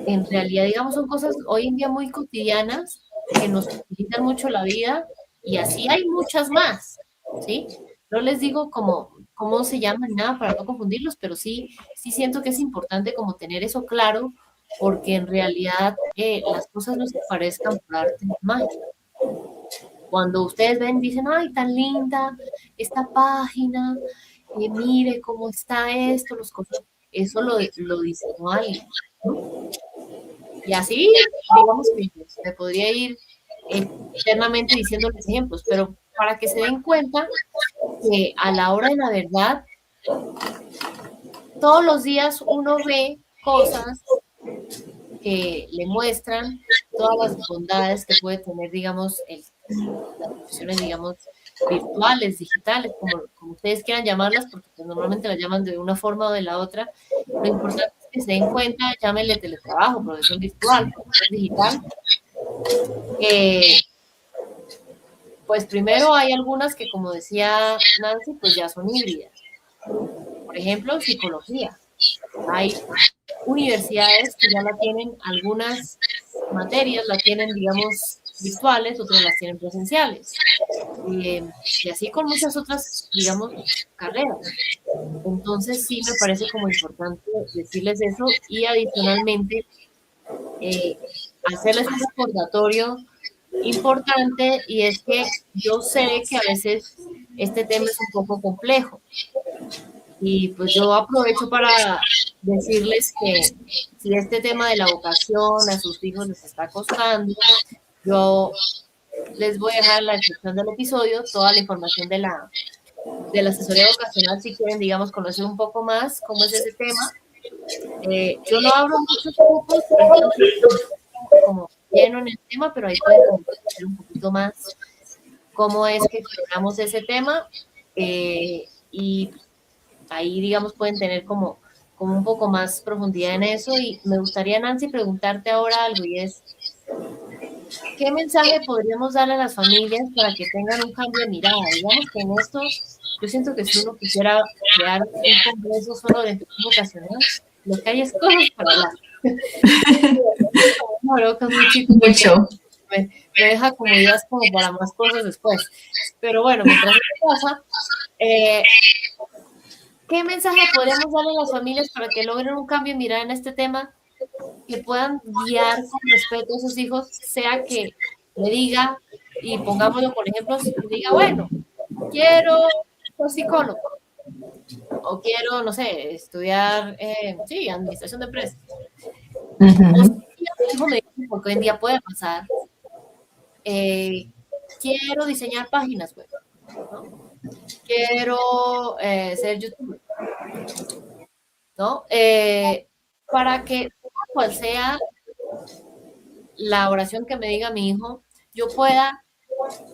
en realidad, digamos, son cosas hoy en día muy cotidianas que nos facilitan mucho la vida y así hay muchas más, ¿sí? No les digo cómo se llaman ni nada para no confundirlos, pero sí siento que es importante como tener eso claro porque en realidad las cosas no se parezcan por arte de magia. Cuando ustedes ven, dicen, ay, tan linda esta página, mire cómo está esto, los cosas, eso lo diseñó alguien, ¿no? Y así, digamos que me podría ir eternamente diciendo los ejemplos, pero para que se den cuenta que a la hora de la verdad, todos los días uno ve cosas que le muestran todas las bondades que puede tener, digamos, las profesiones, digamos, virtuales, digitales, como ustedes quieran llamarlas, porque pues, normalmente las llaman de una forma o de la otra. Lo importante es que se den cuenta, llámenle teletrabajo, profesión virtual, profesión digital, Eh, pues primero hay algunas que, como decía Nancy, pues ya son híbridas. Por ejemplo, psicología. Hay universidades que ya la tienen, algunas materias la tienen, digamos, virtuales, otras las tienen presenciales. Y así con muchas otras, digamos, carreras. Entonces sí me parece como importante decirles eso y adicionalmente eh, hacerles un recordatorio importante, y es que yo sé que a veces este tema es un poco complejo y pues yo aprovecho para decirles que si este tema de la vocación a sus hijos les está costando, yo les voy a dejar en la descripción del episodio toda la información de la asesoría vocacional si quieren, digamos, conocer un poco más cómo es ese tema. Yo no abro muchos grupos precisamente como lleno en el tema, pero ahí pueden conocer un poquito más cómo es que exploramos ese tema, y ahí, digamos, pueden tener como un poco más profundidad en eso. Y me gustaría, Nancy, preguntarte ahora algo, y es, ¿qué mensaje podríamos darle a las familias para que tengan un cambio de mirada? Digamos que en esto, yo siento que si uno quisiera crear un congreso solo de orientación vocacional, lo que hay es cosas para hablar. No, que es muy chico, Mucho. me deja como ideas como para más cosas después. Pero bueno, mientras eso pasa, ¿qué mensaje podríamos darle a las familias para que logren un cambio de mirada en este tema, que puedan guiar con respeto a sus hijos, sea que le diga, y pongámoslo por ejemplo, si le diga, bueno, quiero ser psicólogo, o quiero, no sé, estudiar, sí, administración de empresas, o si mi hijo me dice, porque hoy en día puede pasar, quiero diseñar páginas web, ¿no? Quiero ser youtuber, ¿no? Para que, cual sea la oración que me diga mi hijo, yo pueda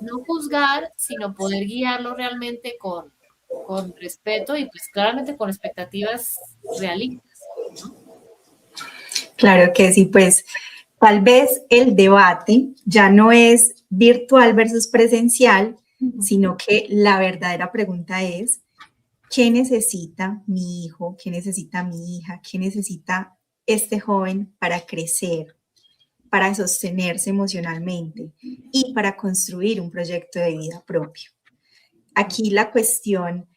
no juzgar, sino poder guiarlo realmente con respeto y pues claramente con expectativas realistas, ¿no? Claro que sí, pues tal vez el debate ya no es virtual versus presencial, sino que la verdadera pregunta es, ¿qué necesita mi hijo? ¿Qué necesita mi hija? ¿Qué necesita este joven para crecer, para sostenerse emocionalmente y para construir un proyecto de vida propio? Aquí la cuestión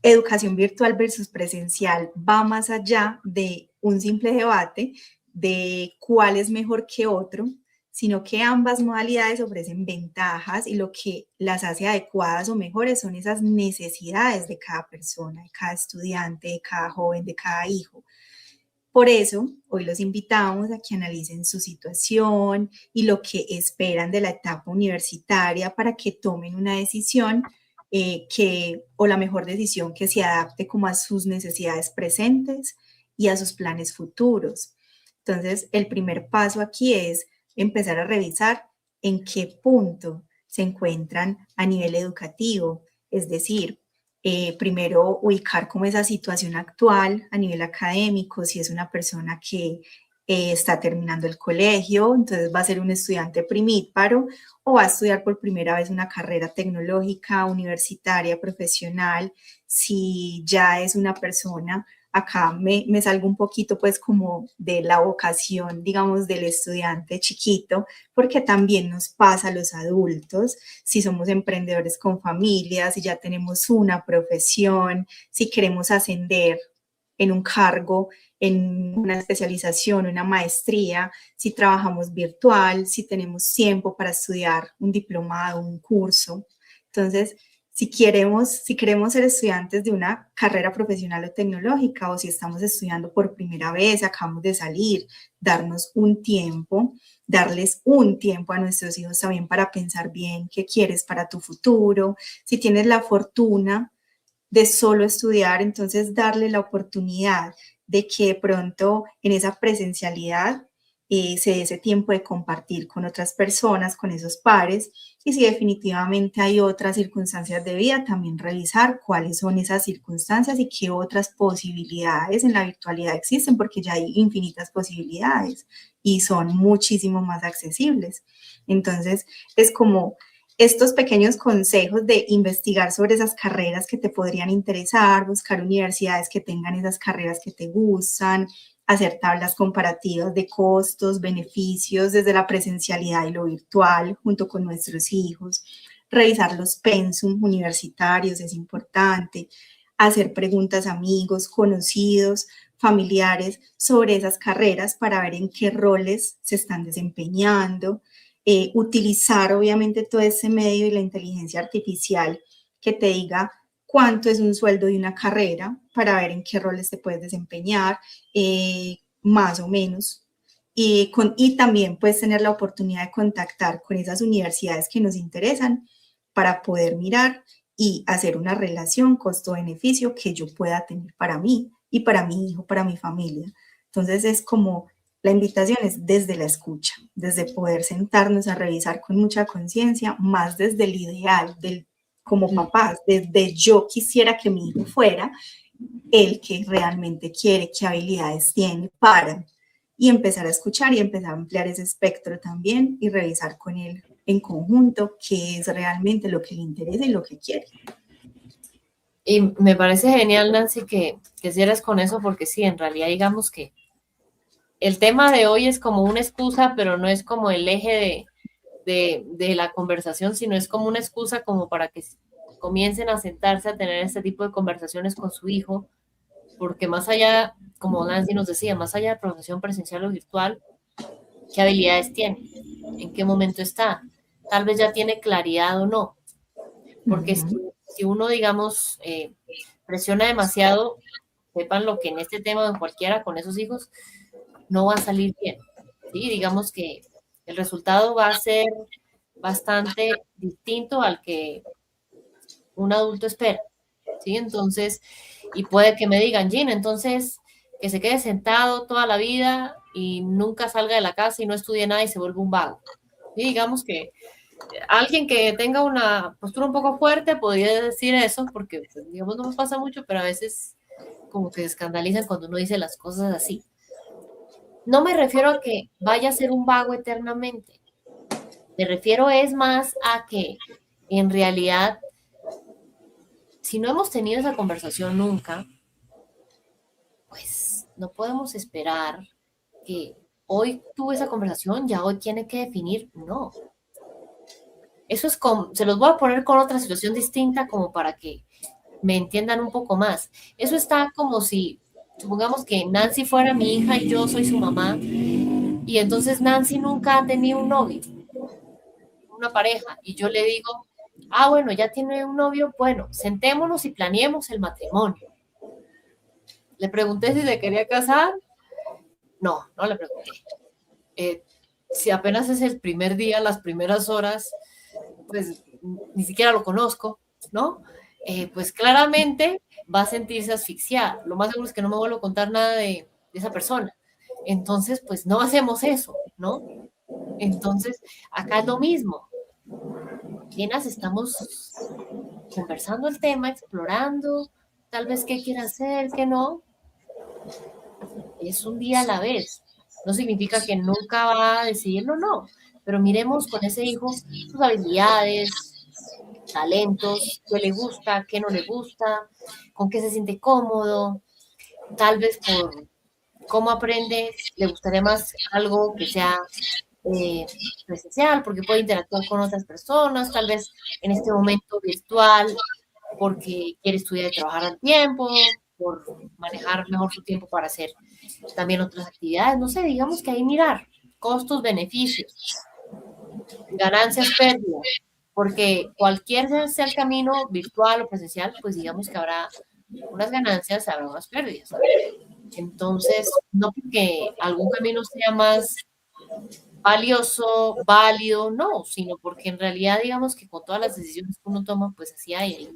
educación virtual versus presencial va más allá de un simple debate de cuál es mejor que otro, sino que ambas modalidades ofrecen ventajas y lo que las hace adecuadas o mejores son esas necesidades de cada persona, de cada estudiante, de cada joven, de cada hijo. Por eso, hoy los invitamos a que analicen su situación y lo que esperan de la etapa universitaria para que tomen una decisión o la mejor decisión que se adapte como a sus necesidades presentes y a sus planes futuros. Entonces, el primer paso aquí es empezar a revisar en qué punto se encuentran a nivel educativo, es decir, primero ubicar cómo esa situación actual a nivel académico, si es una persona que está terminando el colegio, entonces va a ser un estudiante primíparo o va a estudiar por primera vez una carrera tecnológica, universitaria, profesional, si ya es una persona. Acá me salgo un poquito pues como de la vocación, digamos, del estudiante chiquito, porque también nos pasa a los adultos, si somos emprendedores con familias, si ya tenemos una profesión, si queremos ascender en un cargo, en una especialización, una maestría, si trabajamos virtual, si tenemos tiempo para estudiar un diplomado, un curso. Entonces, si queremos ser estudiantes de una carrera profesional o tecnológica, o si estamos estudiando por primera vez, acabamos de salir, darnos un tiempo, darles un tiempo a nuestros hijos también para pensar bien qué quieres para tu futuro. Si tienes la fortuna de solo estudiar, entonces darle la oportunidad de que de pronto en esa presencialidad se dé ese tiempo de compartir con otras personas, con esos pares, y si definitivamente hay otras circunstancias de vida, también revisar cuáles son esas circunstancias y qué otras posibilidades en la virtualidad existen, porque ya hay infinitas posibilidades y son muchísimo más accesibles. Entonces, es como estos pequeños consejos de investigar sobre esas carreras que te podrían interesar, buscar universidades que tengan esas carreras que te gustan, hacer tablas comparativas de costos, beneficios desde la presencialidad y lo virtual junto con nuestros hijos, revisar los pensum universitarios es importante, hacer preguntas a amigos, conocidos, familiares sobre esas carreras para ver en qué roles se están desempeñando, utilizar obviamente todo ese medio y la inteligencia artificial que te diga cuánto es un sueldo de una carrera para ver en qué roles te puedes desempeñar, más o menos. Y también puedes tener la oportunidad de contactar con esas universidades que nos interesan para poder mirar y hacer una relación costo-beneficio que yo pueda tener para mí y para mi hijo, para mi familia. Entonces es como la invitación es desde la escucha, desde poder sentarnos a revisar con mucha conciencia, más desde el ideal, del, como papás, desde yo quisiera que mi hijo fuera el que realmente quiere, qué habilidades tiene para, y empezar a escuchar y empezar a ampliar ese espectro también y revisar con él en conjunto qué es realmente lo que le interesa y lo que quiere. Y me parece genial, Nancy, que cierres con eso, porque sí, en realidad digamos que el tema de hoy es como una excusa, pero no es como el eje de la conversación, sino es como una excusa como para que comiencen a sentarse a tener este tipo de conversaciones con su hijo, porque más allá, como Nancy nos decía, más allá de profesión presencial o virtual, ¿qué habilidades tiene? ¿En qué momento está? Tal vez ya tiene claridad o no, porque si uno, digamos, presiona demasiado, sepan lo que en este tema o en cualquiera con esos hijos, no va a salir bien. ¿Sí? Digamos que el resultado va a ser bastante distinto al que un adulto espera. ¿Sí? Entonces, y puede que me digan, Gina, entonces que se quede sentado toda la vida y nunca salga de la casa y no estudie nada y se vuelve un vago. ¿Sí? Digamos que alguien que tenga una postura un poco fuerte podría decir eso, porque pues, digamos no nos pasa mucho, pero a veces como que se escandalizan cuando uno dice las cosas así. No me refiero a que vaya a ser un vago eternamente. Me refiero es más a que en realidad, si no hemos tenido esa conversación nunca, pues no podemos esperar que hoy tuve esa conversación, ya hoy tiene que definir, no. Eso es como, se los voy a poner con otra situación distinta como para que me entiendan un poco más. Eso está como si, supongamos que Nancy fuera mi hija y yo soy su mamá, y entonces Nancy nunca ha tenido un novio, una pareja, y yo le digo, ah, bueno, ya tiene un novio, bueno, sentémonos y planeemos el matrimonio. Le pregunté si se quería casar, no, no le pregunté. Si apenas es el primer día, las primeras horas, pues ni siquiera lo conozco, ¿no? Pues claramente va a sentirse asfixiada. Lo más seguro es que no me vuelvo a contar nada de esa persona. Entonces, pues no hacemos eso, ¿no? Entonces, acá es lo mismo. Apenas estamos conversando el tema, explorando, tal vez qué quiere hacer, qué no. Es un día a la vez. No significa que nunca va a decidirlo, no. Pero miremos con ese hijo sus habilidades, talentos, qué le gusta, qué no le gusta, con qué se siente cómodo, tal vez por cómo aprende, le gustaría más algo que sea presencial, porque puede interactuar con otras personas, tal vez en este momento virtual, porque quiere estudiar y trabajar al tiempo, por manejar mejor su tiempo para hacer también otras actividades, no sé, digamos que ahí mirar costos, beneficios, ganancias, pérdidas, porque cualquier sea el camino virtual o presencial, pues digamos que habrá unas ganancias, habrá unas pérdidas. Entonces, no porque algún camino sea más valioso, válido, no, sino porque en realidad digamos que con todas las decisiones que uno toma, pues así hay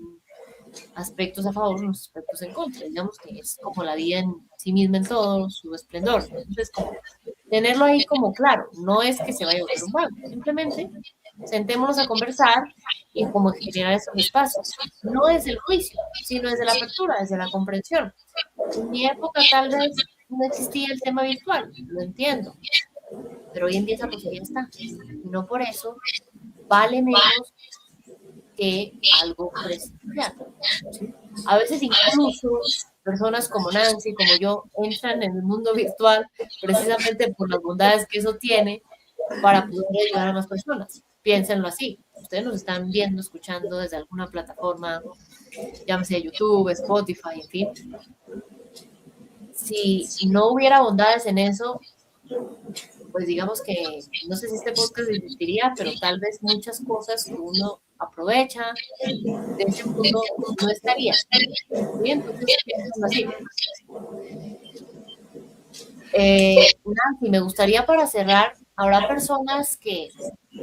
aspectos a favor, unos aspectos en contra, digamos que es como la vida en sí misma en todo su esplendor. Entonces, como tenerlo ahí como claro, no es que se vaya a volver un vago, simplemente sentémonos a conversar y como generar esos espacios. No desde el juicio, sino desde la apertura, desde la comprensión. En mi época tal vez no existía el tema virtual, lo entiendo, pero hoy en día esa posibilidad está. Y no por eso vale menos que algo presencial. ¿Sí? A veces incluso personas como Nancy, como yo, entran en el mundo virtual precisamente por las bondades que eso tiene para poder ayudar a más personas. Piénsenlo así. Ustedes nos están viendo, escuchando desde alguna plataforma, llámese YouTube, Spotify, en fin. Si no hubiera bondades en eso, pues digamos que no sé si este podcast existiría, pero tal vez muchas cosas que uno aprovecha de ese mundo no estaría. ¿Sí? Entonces, piénsenlo así. Nancy, me gustaría para cerrar, habrá personas que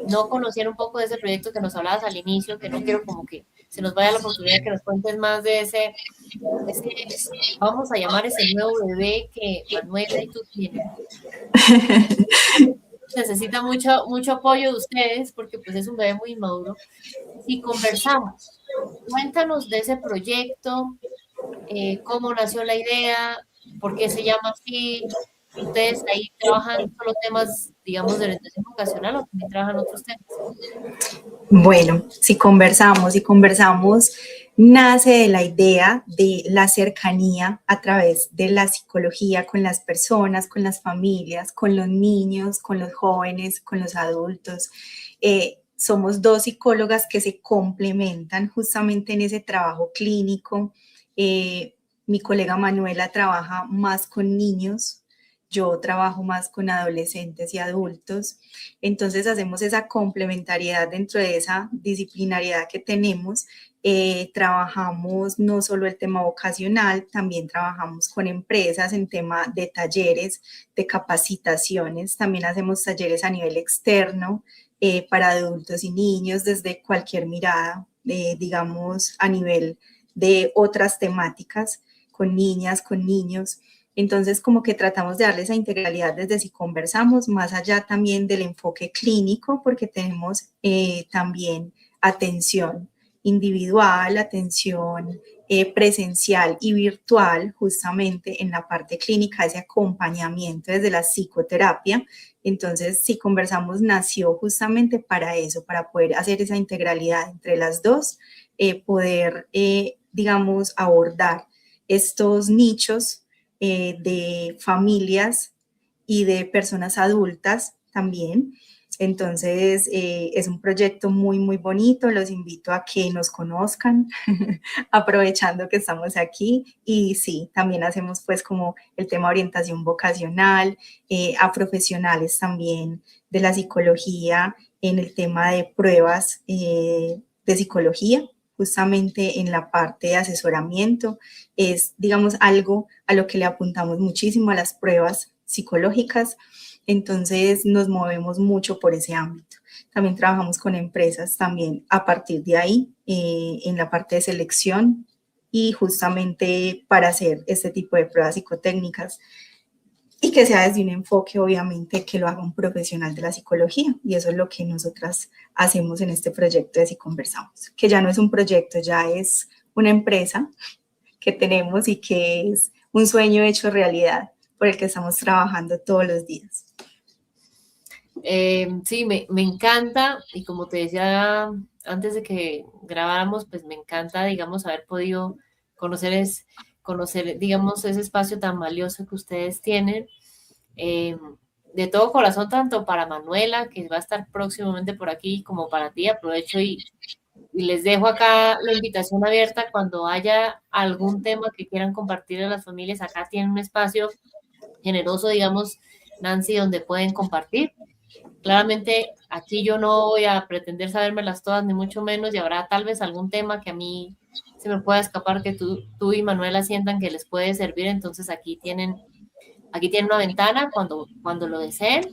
no conocían un poco de ese proyecto que nos hablabas al inicio, que no quiero como que se nos vaya la oportunidad de que nos cuentes más de ese, vamos a llamar ese nuevo bebé que Manuela y tú tienen. Necesita mucho apoyo de ustedes porque pues es un bebé muy inmaduro. Si conversamos, cuéntanos de ese proyecto, cómo nació la idea, por qué se llama así. Ustedes ahí trabajan solo temas, digamos, de orientación vocacional o también trabajan otros temas. Bueno, si conversamos, nace de la idea de la cercanía a través de la psicología con las personas, con las familias, con los niños, con los jóvenes, con los adultos. Somos dos psicólogas que se complementan justamente en ese trabajo clínico. Mi colega Manuela trabaja más con niños, yo trabajo más con adolescentes y adultos. Entonces hacemos esa complementariedad dentro de esa disciplinariedad que tenemos. Trabajamos no solo el tema vocacional, también trabajamos con empresas en tema de talleres, de capacitaciones, también hacemos talleres a nivel externo para adultos y niños desde cualquier mirada, digamos, a nivel de otras temáticas, con niñas, con niños. Entonces, como que tratamos de darle esa integralidad desde si conversamos, más allá también del enfoque clínico, porque tenemos también atención individual, atención presencial y virtual, justamente en la parte clínica, ese acompañamiento desde la psicoterapia. Entonces, si conversamos, nació justamente para eso, para poder hacer esa integralidad entre las dos, poder, digamos, abordar estos nichos de familias y de personas adultas también. Entonces, es un proyecto muy, muy bonito. Los invito a que nos conozcan, aprovechando que estamos aquí. Y sí, también hacemos pues como el tema de orientación vocacional, a profesionales también de la psicología en el tema de pruebas de psicología, justamente en la parte de asesoramiento. Es, digamos, algo a lo que le apuntamos muchísimo, a las pruebas psicológicas. Entonces nos movemos mucho por ese ámbito. También trabajamos con empresas también a partir de ahí, en la parte de selección y justamente para hacer este tipo de pruebas psicotécnicas y que sea desde un enfoque, obviamente, que lo haga un profesional de la psicología. Y eso es lo que nosotras hacemos en este proyecto de Si Conversamos, que ya no es un proyecto, ya es una empresa que tenemos y que es un sueño hecho realidad por el que estamos trabajando todos los días. Sí, me encanta y como te decía antes de que grabáramos, pues me encanta, digamos, haber podido conocer, digamos, ese espacio tan valioso que ustedes tienen. Eh, de todo corazón, tanto para Manuela, que va a estar próximamente por aquí, como para ti. Aprovecho y les dejo acá la invitación abierta cuando haya algún tema que quieran compartir a las familias. Acá tienen un espacio generoso, digamos, Nancy, donde pueden compartir. Claramente aquí yo no voy a pretender sabérmelas todas, ni mucho menos, y habrá tal vez algún tema que a mí se me pueda escapar, que tú y Manuela sientan que les puede servir. Entonces aquí tienen una ventana cuando lo deseen,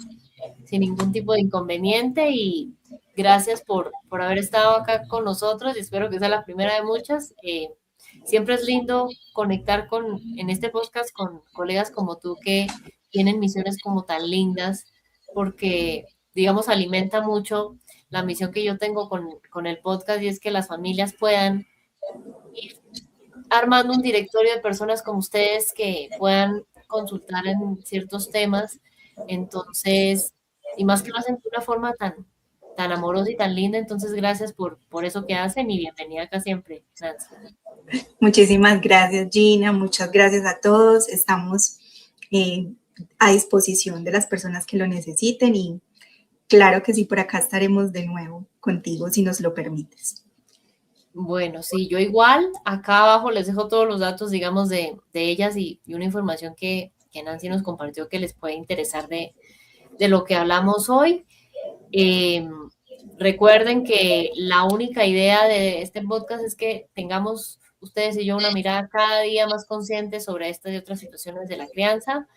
sin ningún tipo de inconveniente, y gracias por haber estado acá con nosotros y espero que sea la primera de muchas. Siempre es lindo conectar en este podcast con colegas como tú que tienen misiones como tan lindas, porque, digamos, alimenta mucho la misión que yo tengo con el podcast, y es que las familias puedan ir armando un directorio de personas como ustedes que puedan consultar en ciertos temas. Entonces, y más que lo hacen de una forma tan amorosa y tan linda, entonces gracias por eso que hacen y bienvenida acá siempre, Nancy. Muchísimas gracias, Gina. Muchas gracias a todos. Estamos a disposición de las personas que lo necesiten y claro que sí, por acá estaremos de nuevo contigo si nos lo permites. Bueno, sí, yo igual, acá abajo les dejo todos los datos, digamos, de ellas y una información que Nancy nos compartió que les puede interesar de lo que hablamos hoy. Recuerden que la única idea de este podcast es que tengamos ustedes y yo una mirada cada día más consciente sobre estas y otras situaciones de la crianza.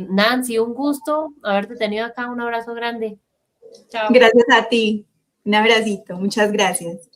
Nancy, un gusto haberte tenido acá. Un abrazo grande. Chao. Gracias a ti. Un abracito. Muchas gracias.